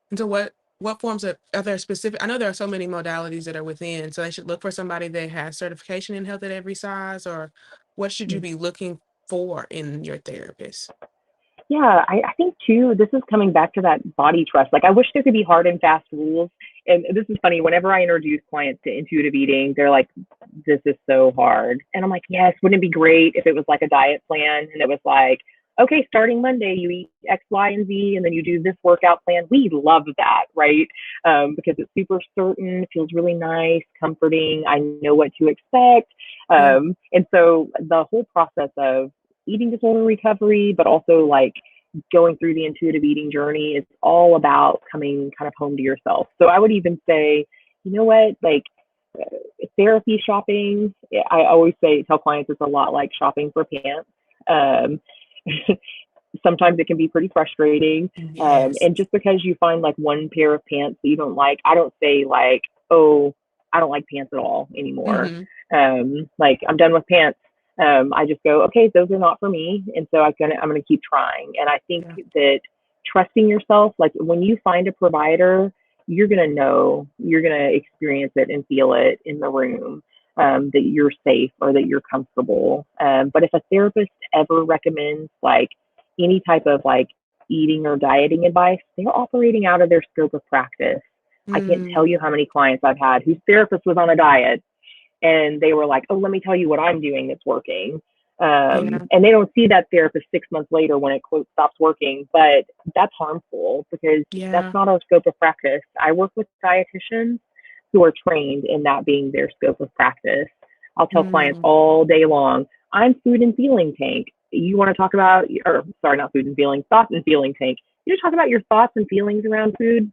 And so what forms are there specific? I know there are so many modalities that are within, so they should look for somebody that has certification in health at every size, or what should you be looking for in your therapist? Yeah, I think too, this is coming back to that body trust. Like, I wish there could be hard and fast rules. And this is funny. Whenever I introduce clients to intuitive eating, they're like, this is so hard. And I'm like, yes, wouldn't it be great if it was like a diet plan and it was like, okay, starting Monday, you eat X, Y, and Z, and then you do this workout plan. We love that, right? Because it's super certain, feels really nice, comforting. I know what to expect. Yeah. And so the whole process of eating disorder recovery, but also like going through the intuitive eating journey is all about coming kind of home to yourself. So I would even say, you know what, like therapy shopping, I always tell clients it's a lot like shopping for pants. Um, Sometimes it can be pretty frustrating. Yes. And just because you find like one pair of pants that you don't like, I don't say like, oh, I don't like pants at all anymore. Mm-hmm. Like I'm done with pants. I just go, okay, those are not for me. And so I'm gonna keep trying. And I think Yeah. that trusting yourself, like when you find a provider, you're gonna know, you're gonna experience it and feel it in the room. That you're safe or that you're comfortable. But if a therapist ever recommends like any type of like eating or dieting advice, they're operating out of their scope of practice. I can't tell you Mm, how many clients I've had whose therapist was on a diet and they were like, oh, let me tell you what I'm doing that's working. yeah. And they don't see that therapist 6 months later when it quote stops working, but that's harmful because that's Yeah. not our scope of practice. I work with dietitians who are trained in that being their scope of practice. I'll tell clients Mm, all day long, I'm food and feeling tank. You want to talk about, or sorry, not food and feeling, thoughts and feeling tank. You just talk about your thoughts and feelings around food.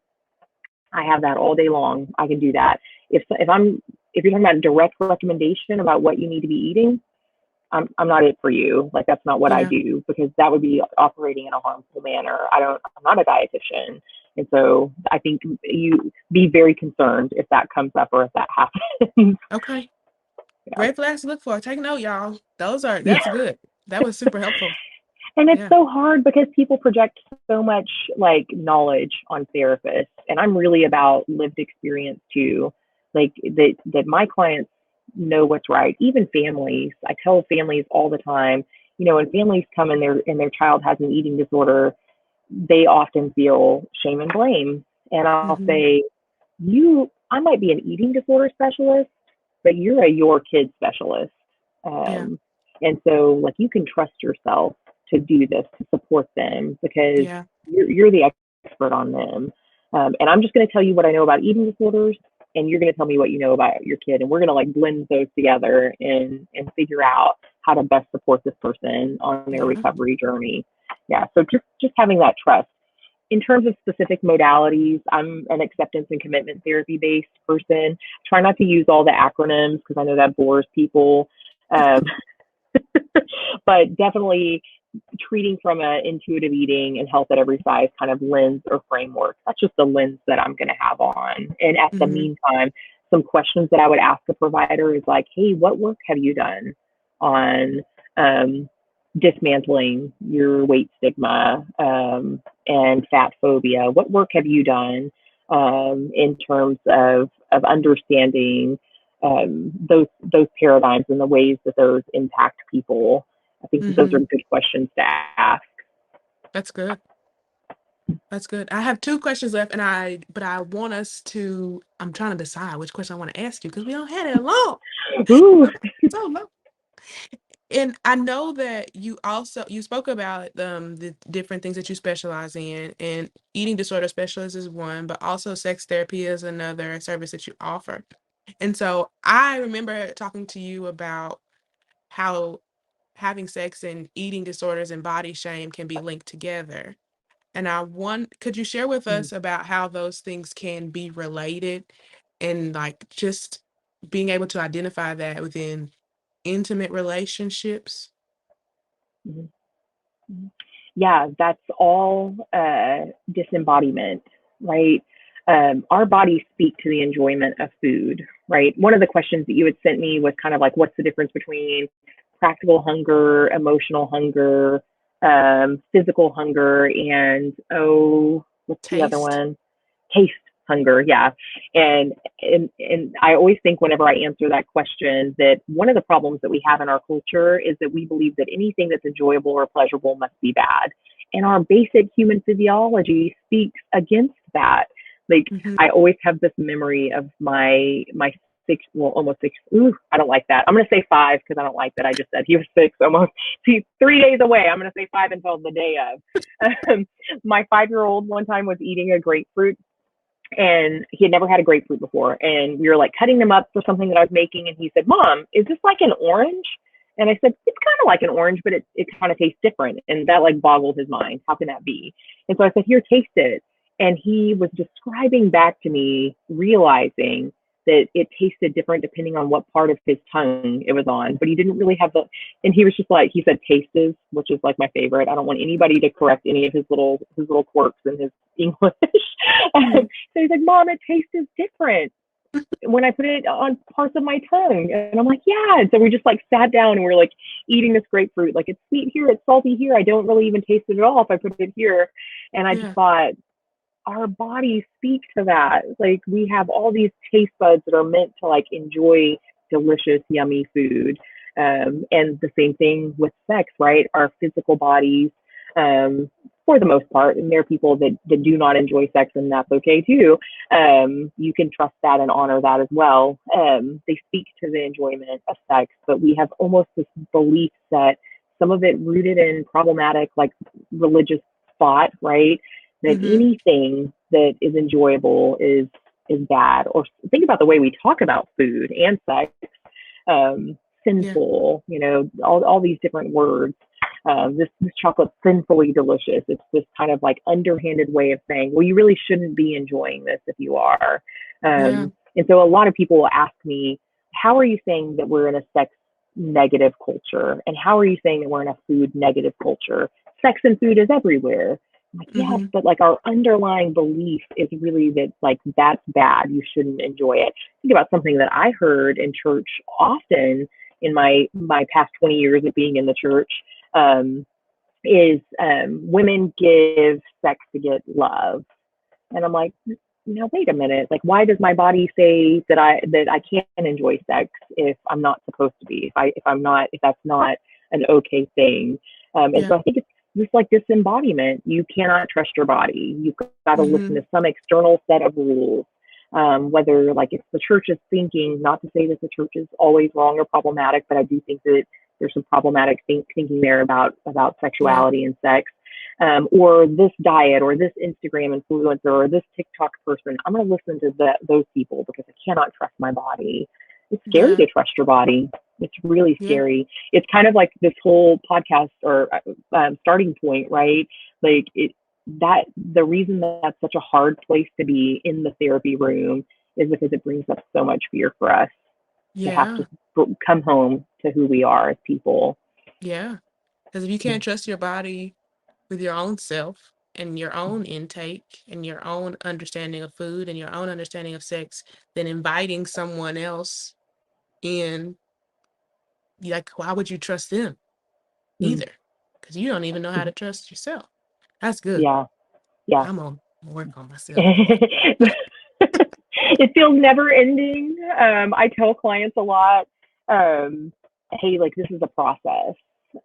I have that all day long. I can do that. If you're talking about direct recommendation about what you need to be eating, I'm not it for you. Like that's not what I yeah. do because that would be operating in a harmful manner. I'm not a dietitian. And so I think you be very concerned if that comes up or if that happens. Okay. Yeah. Great flags to look for. Take note, y'all. That's Yeah. good. That was super helpful. And it's Yeah. so hard because people project so much like knowledge on therapists. And I'm really about lived experience too. Like that my clients know what's right. Even families. I tell families all the time, when families come and their child has an eating disorder, they often feel shame and blame. And I'll Mm-hmm. say, I might be an eating disorder specialist, but you're a your kid specialist. Yeah. Um, and so, like, you can trust yourself to do this, to support them, because Yeah. you're the expert on them. And I'm just going to tell you what I know about eating disorders, and you're going to tell me what you know about your kid. And we're going to like blend those together and figure out how to best support this person on their Yeah. recovery journey. Yeah. So just having that trust in terms of specific modalities, I'm an acceptance and commitment therapy based person. Try not to use all the acronyms because I know that bores people. Um, but definitely treating from an intuitive eating and health at every size kind of lens or framework. That's just the lens that I'm going to have on. And at the Mm-hmm. meantime, some questions that I would ask the provider is like, hey, what work have you done on dismantling your weight stigma and fat phobia? What work have you done in terms of understanding those paradigms and the ways that those impact people? I think that those are Mm-hmm. good questions to ask. That's good. That's good. I have two questions left, but I want us to. I'm trying to decide which question I want to ask you because we don't have it long. Ooh, So long. And I know that you spoke about the different things that you specialize in, and eating disorder specialist is one, but also sex therapy is another service that you offer. And so I remember talking to you about how having sex and eating disorders and body shame can be linked together. And could you share with Mhm, us about how those things can be related, and like just being able to identify that within intimate relationships? mhm, mhm. Yeah, that's all disembodiment, right? Our bodies speak to the enjoyment of food, right? One of the questions that you had sent me was kind of like, what's the difference between practical hunger, emotional hunger, physical hunger, and oh, what's the other Taste? one? Taste hunger, yeah. And I always think whenever I answer that question that one of the problems that we have in our culture is that we believe that anything that's enjoyable or pleasurable must be bad. And our basic human physiology speaks against that. Like Mhm. I always have this memory of my six, well, almost six. Ooh, I don't like that. I'm gonna say five because I don't like that. I just said he was six almost. He's 3 days away. I'm gonna say five until the day of. My 5-year-old one time was eating a grapefruit and he had never had a grapefruit before. And we were like cutting them up for something that I was making. And he said, Mom, is this like an orange? And I said, it's kind of like an orange, but it kind of tastes different. And that like boggled his mind. How can that be? And so I said, here, taste it. And he was describing back to me, realizing that it tasted different depending on what part of his tongue it was on. But he didn't really have the, and he was just like, he said tastes, which is like my favorite. I don't want anybody to correct any of his little quirks in his English. Yeah. So he's like, Mom, it tastes different when I put it on parts of my tongue. And I'm like, yeah. And so we just like sat down and we're like eating this grapefruit. Like it's sweet here, it's salty here. I don't really even taste it at all if I put it here. And I just Yeah. thought, our bodies speak to that. Like we have all these taste buds that are meant to like enjoy delicious, yummy food. And the same thing with sex, right? Our physical bodies, um, for the most part, and there are people that do not enjoy sex, and that's okay too. You can trust that and honor that as well. They speak to the enjoyment of sex, but we have almost this belief that some of it rooted in problematic, like religious thought, right? That Mhm. anything that is enjoyable is bad. Or think about the way we talk about food and sex, Yeah. sinful, all these different words. This chocolate's sinfully delicious. It's this kind of like underhanded way of saying, well, you really shouldn't be enjoying this if you are. Yeah. And so a lot of people will ask me, how are you saying that we're in a sex negative culture? And how are you saying that we're in a food negative culture? Sex and food is everywhere. I'm like, yes, Mhm. but like our underlying belief is really that like that's bad. You shouldn't enjoy it. Think about something that I heard in church often in my past 20 years of being in the church. Um, is women give sex to get love, and I'm like, wait a minute. Like, why does my body say that I can't enjoy sex if I'm not supposed to be? If that's not an okay thing. And Yeah. so I think it's just like disembodiment. You cannot trust your body. You've got to listen Mhm. to some external set of rules. Whether like if the church is thinking, not to say that the church is always wrong or problematic, but I do think that there's some problematic thinking there about Yeah. sexuality and sex, or this diet or this Instagram influencer or this TikTok person. I'm going to listen to those people because I cannot trust my body. It's scary Yeah. to trust your body. It's really Yeah. scary. It's kind of like this whole podcast or starting point, right? Like that the reason that that's such a hard place to be in the therapy room is because it brings up so much fear for us to have Yeah. to come home to who we are as people. Yeah. Because if you can't trust your body with your own self and your own intake and your own understanding of food and your own understanding of sex, then inviting someone else in, like, why would you trust them Mm. either? Because you don't even know how to trust yourself. That's good. Yeah, yeah. I'm gonna work on myself, boy. It feels never ending. I tell clients a lot, hey, like this is a process.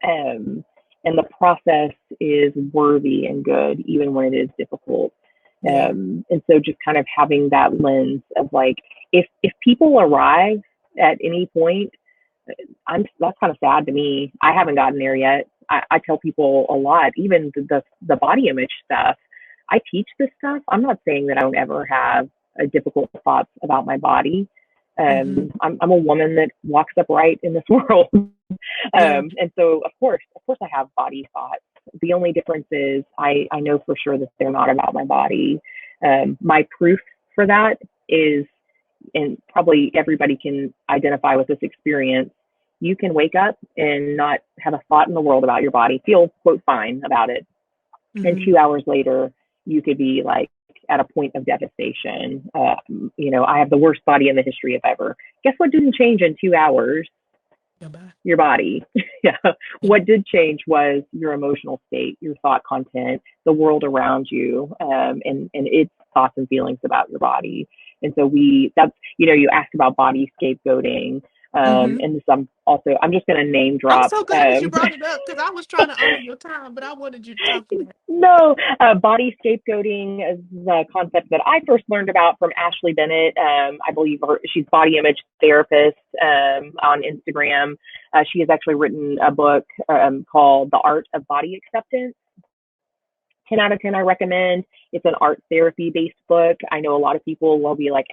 Um, and the process is worthy and good, even when it is difficult. Yeah. And so just kind of having that lens of like, if people arrive at any point, That's kind of sad to me. I haven't gotten there yet. I tell people a lot, even the body image stuff. I teach this stuff. I'm not saying that I don't ever have a difficult thoughts about my body. Mm-hmm. I'm a woman that walks upright in this world. Yeah. And so of course I have body thoughts. The only difference is I know for sure that they're not about my body. My proof for that is, and probably everybody can identify with this experience, you can wake up and not have a thought in the world about your body, feel quote fine about it. And Mm-hmm. 2 hours later, you could be like at a point of devastation. I have the worst body in the history of ever. Guess what didn't change in 2 hours? Goodbye. Your body. Yeah. Yeah. What did change was your emotional state, your thought content, the world around you, and its thoughts and feelings about your body. And so you asked about body scapegoating. Mm-hmm. And this, I'm just going to name I'm drop. so glad that you brought it up because I was trying to honor your time, but I wanted you to talk to that. No, body scapegoating is the concept that I first learned about from Ashley Bennett. I believe she's body image therapist on Instagram. She has actually written a book called The Art of Body Acceptance. 10 out of 10, I recommend. It's an art therapy based book. I know a lot of people will be like,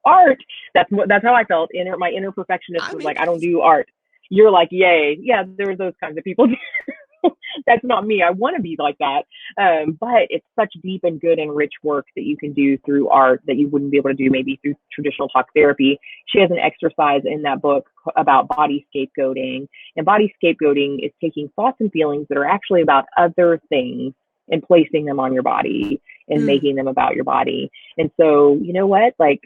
art. That's how I felt. My inner perfectionist I was mean, like, I don't do art. You're like, yay. Yeah, there were those kinds of people. That's not me. I want to be like that. But it's such deep and good and rich work that you can do through art that you wouldn't be able to do maybe through traditional talk therapy. She has an exercise in that book about body scapegoating. And body scapegoating is taking thoughts and feelings that are actually about other things and placing them on your body and mm, making them about your body. And so, you know what? Like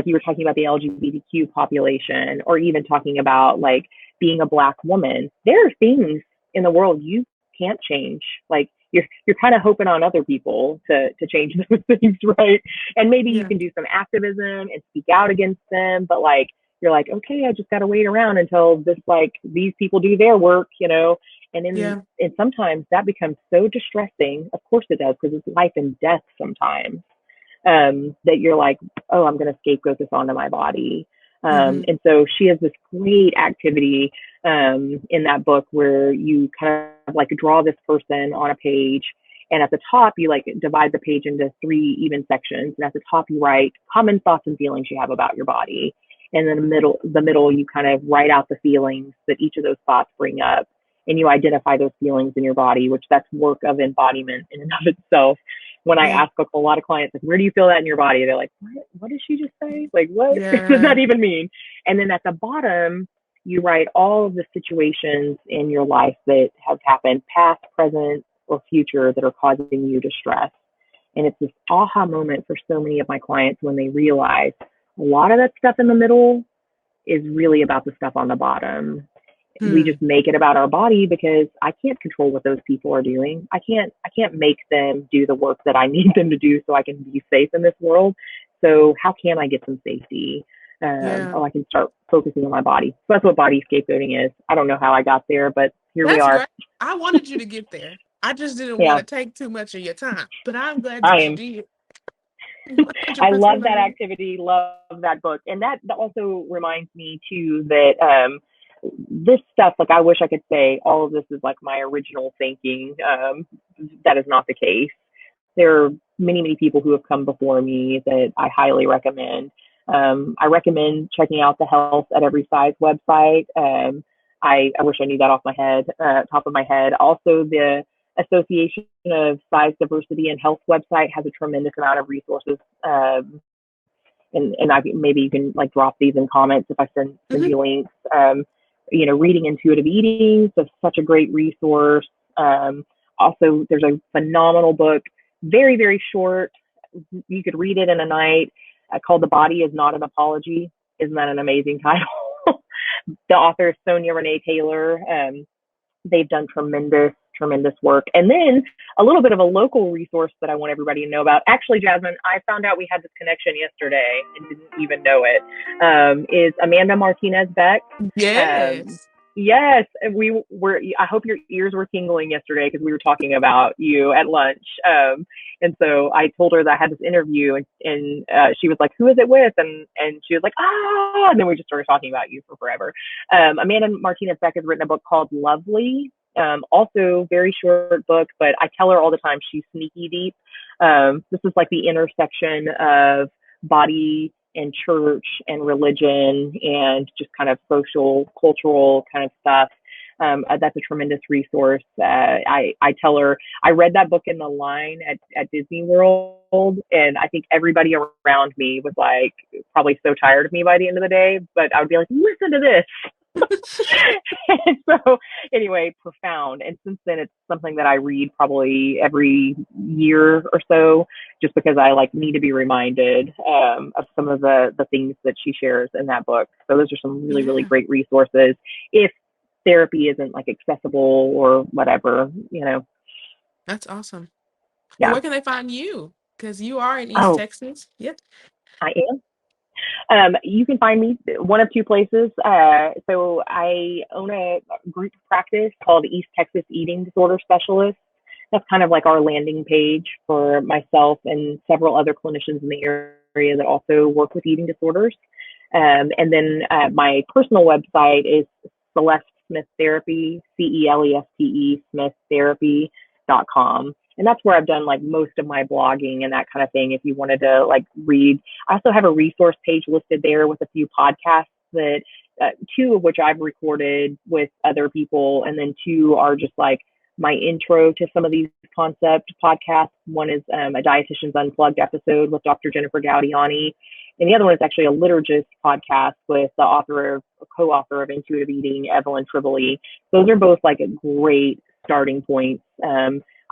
you were talking about the LGBTQ population, or even talking about like being a Black woman, there are things in the world you can't change. Like you're kind of hoping on other people to change those things, right? And maybe you yeah, can do some activism and speak out against them, but like you're like, okay, I just got to wait around until these people do their work, And yeah, sometimes that becomes so distressing. Of course it does, because it's life and death sometimes, that you're like, oh, I'm going to scapegoat this onto my body. mm-hmm, And so she has this great activity in that book where you kind of like draw this person on a page. And at the top, you like divide the page into 3 even sections. And at the top, you write common thoughts and feelings you have about your body. And then the middle, you kind of write out the feelings that each of those thoughts bring up. And you identify those feelings in your body, which that's work of embodiment in and of itself. When I yeah, ask a lot of clients, like, where do you feel that in your body? They're like, what did she just say? Like, what does yeah, that even mean? And then at the bottom, you write all of the situations in your life that have happened, past, present, or future, that are causing you distress. And it's this aha moment for so many of my clients when they realize a lot of that stuff in the middle is really about the stuff on the bottom. We hmm, just make it about our body because I can't control what those people are doing. I can't make them do the work that I need them to do so I can be safe in this world. So how can I get some safety? yeah. I can start focusing on my body. So that's what body scapegoating is. I don't know how I got there, but here we That's are. great. I wanted you to get there. I just didn't want Yeah, to take too much of your time, but I'm glad I that you am. did. I 100% love that agree. activity, love that book. And that also reminds me too that this stuff, like I wish I could say all of this is like my original thinking. That is not the case. There are many, many people who have come before me that I highly recommend. I recommend checking out the Health at Every Size website. I wish I knew that off my head, top of my head. Also, the Association of Size Diversity and Health website has a tremendous amount of resources. And maybe you can like drop these in comments if I send Hmm. you links. Reading Intuitive Eating, so such a great resource. Also, there's a phenomenal book, very, very short. You could read it in a night, called The Body Is Not an Apology. Isn't that an amazing title? The author is Sonia Renee Taylor. They've done tremendous, tremendous work. And then a little bit of a local resource that I want everybody to know about. Actually, Jasmine, I found out we had this connection yesterday and didn't even know it. Is Amanda Martinez Beck. Um, Yes. Yes, and we were. I hope your ears were tingling yesterday because we were talking about you at lunch. And so I told her that I had this interview, and she was like, "Who is it with?" And she was like, "Ah!" And then we just started talking about you for forever. Amanda Martinez Beck has written a book called Lovely. Also, very short book, but I tell her all the time she's sneaky deep. This is like the intersection of body and church and religion and just kind of social, cultural kind of stuff. That's a tremendous resource. I tell her I read that book in the line at Disney World, and I think everybody around me was like probably so tired of me by the end of the day. But I would be like, listen to this. And so anyway, profound. And since then, it's something that I read probably every year or so, just because I like need to be reminded of some of the things that she shares in that book. So those are some really, really Yeah, great resources if therapy isn't like accessible or whatever, you know. that's awesome. And Yeah. where can they find you? Because you are in East Oh, Texas. Yep. I am. You can find me one of two places. So I own a group practice called East Texas Eating Disorder Specialist. That's kind of like our landing page for myself and several other clinicians in the area that also work with eating disorders. And then my personal website is Celeste Smith Therapy, CELESTE Smith Therapy.com. And that's where I've done like most of my blogging and that kind of thing. If you wanted to like read, I also have a resource page listed there with a few podcasts that two of which I've recorded with other people, and then two are just like my intro to some of these concept podcasts. One is a Dietitian's Unplugged episode with Dr. Jennifer Gaudiani, and the other one is actually a liturgist podcast with the co-author of Intuitive Eating, Evelyn Tribole. Those are both like a great starting points.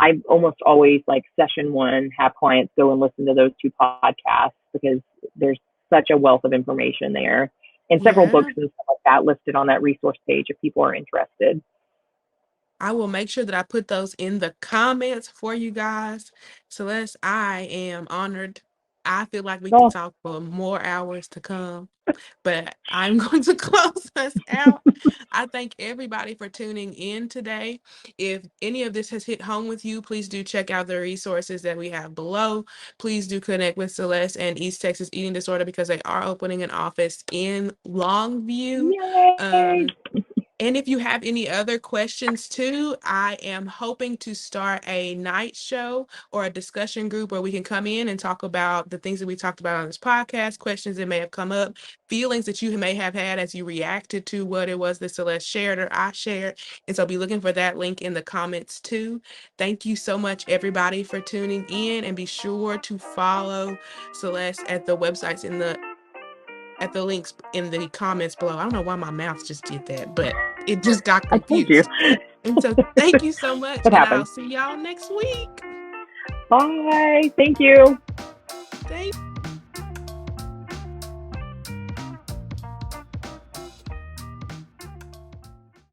I almost always like session one, have clients go and listen to those two podcasts because there's such a wealth of information there, and several Yeah. books and stuff like that listed on that resource page if people are interested. I will make sure that I put those in the comments for you guys. Celeste, I am honored. I feel like we could Oh, talk for more hours to come, but I'm going to close us out. I thank everybody for tuning in today. If any of this has hit home with you, please do check out the resources that we have below. Please do connect with Celeste and East Texas Eating Disorder because they are opening an office in Longview. yay! Um, and if you have any other questions too, I am hoping to start a night show or a discussion group where we can come in and talk about the things that we talked about on this podcast, questions that may have come up, feelings that you may have had as you reacted to what it was that Celeste shared or I shared. And so be looking for that link in the comments too. Thank you so much, everybody, for tuning in, and be sure to follow Celeste at the websites at the links in the comments below. I don't know why my mouth just did that, but it just got I told you. confused. And so thank you so much, It and I'll happens. see y'all next week. Bye. Thank you. Thank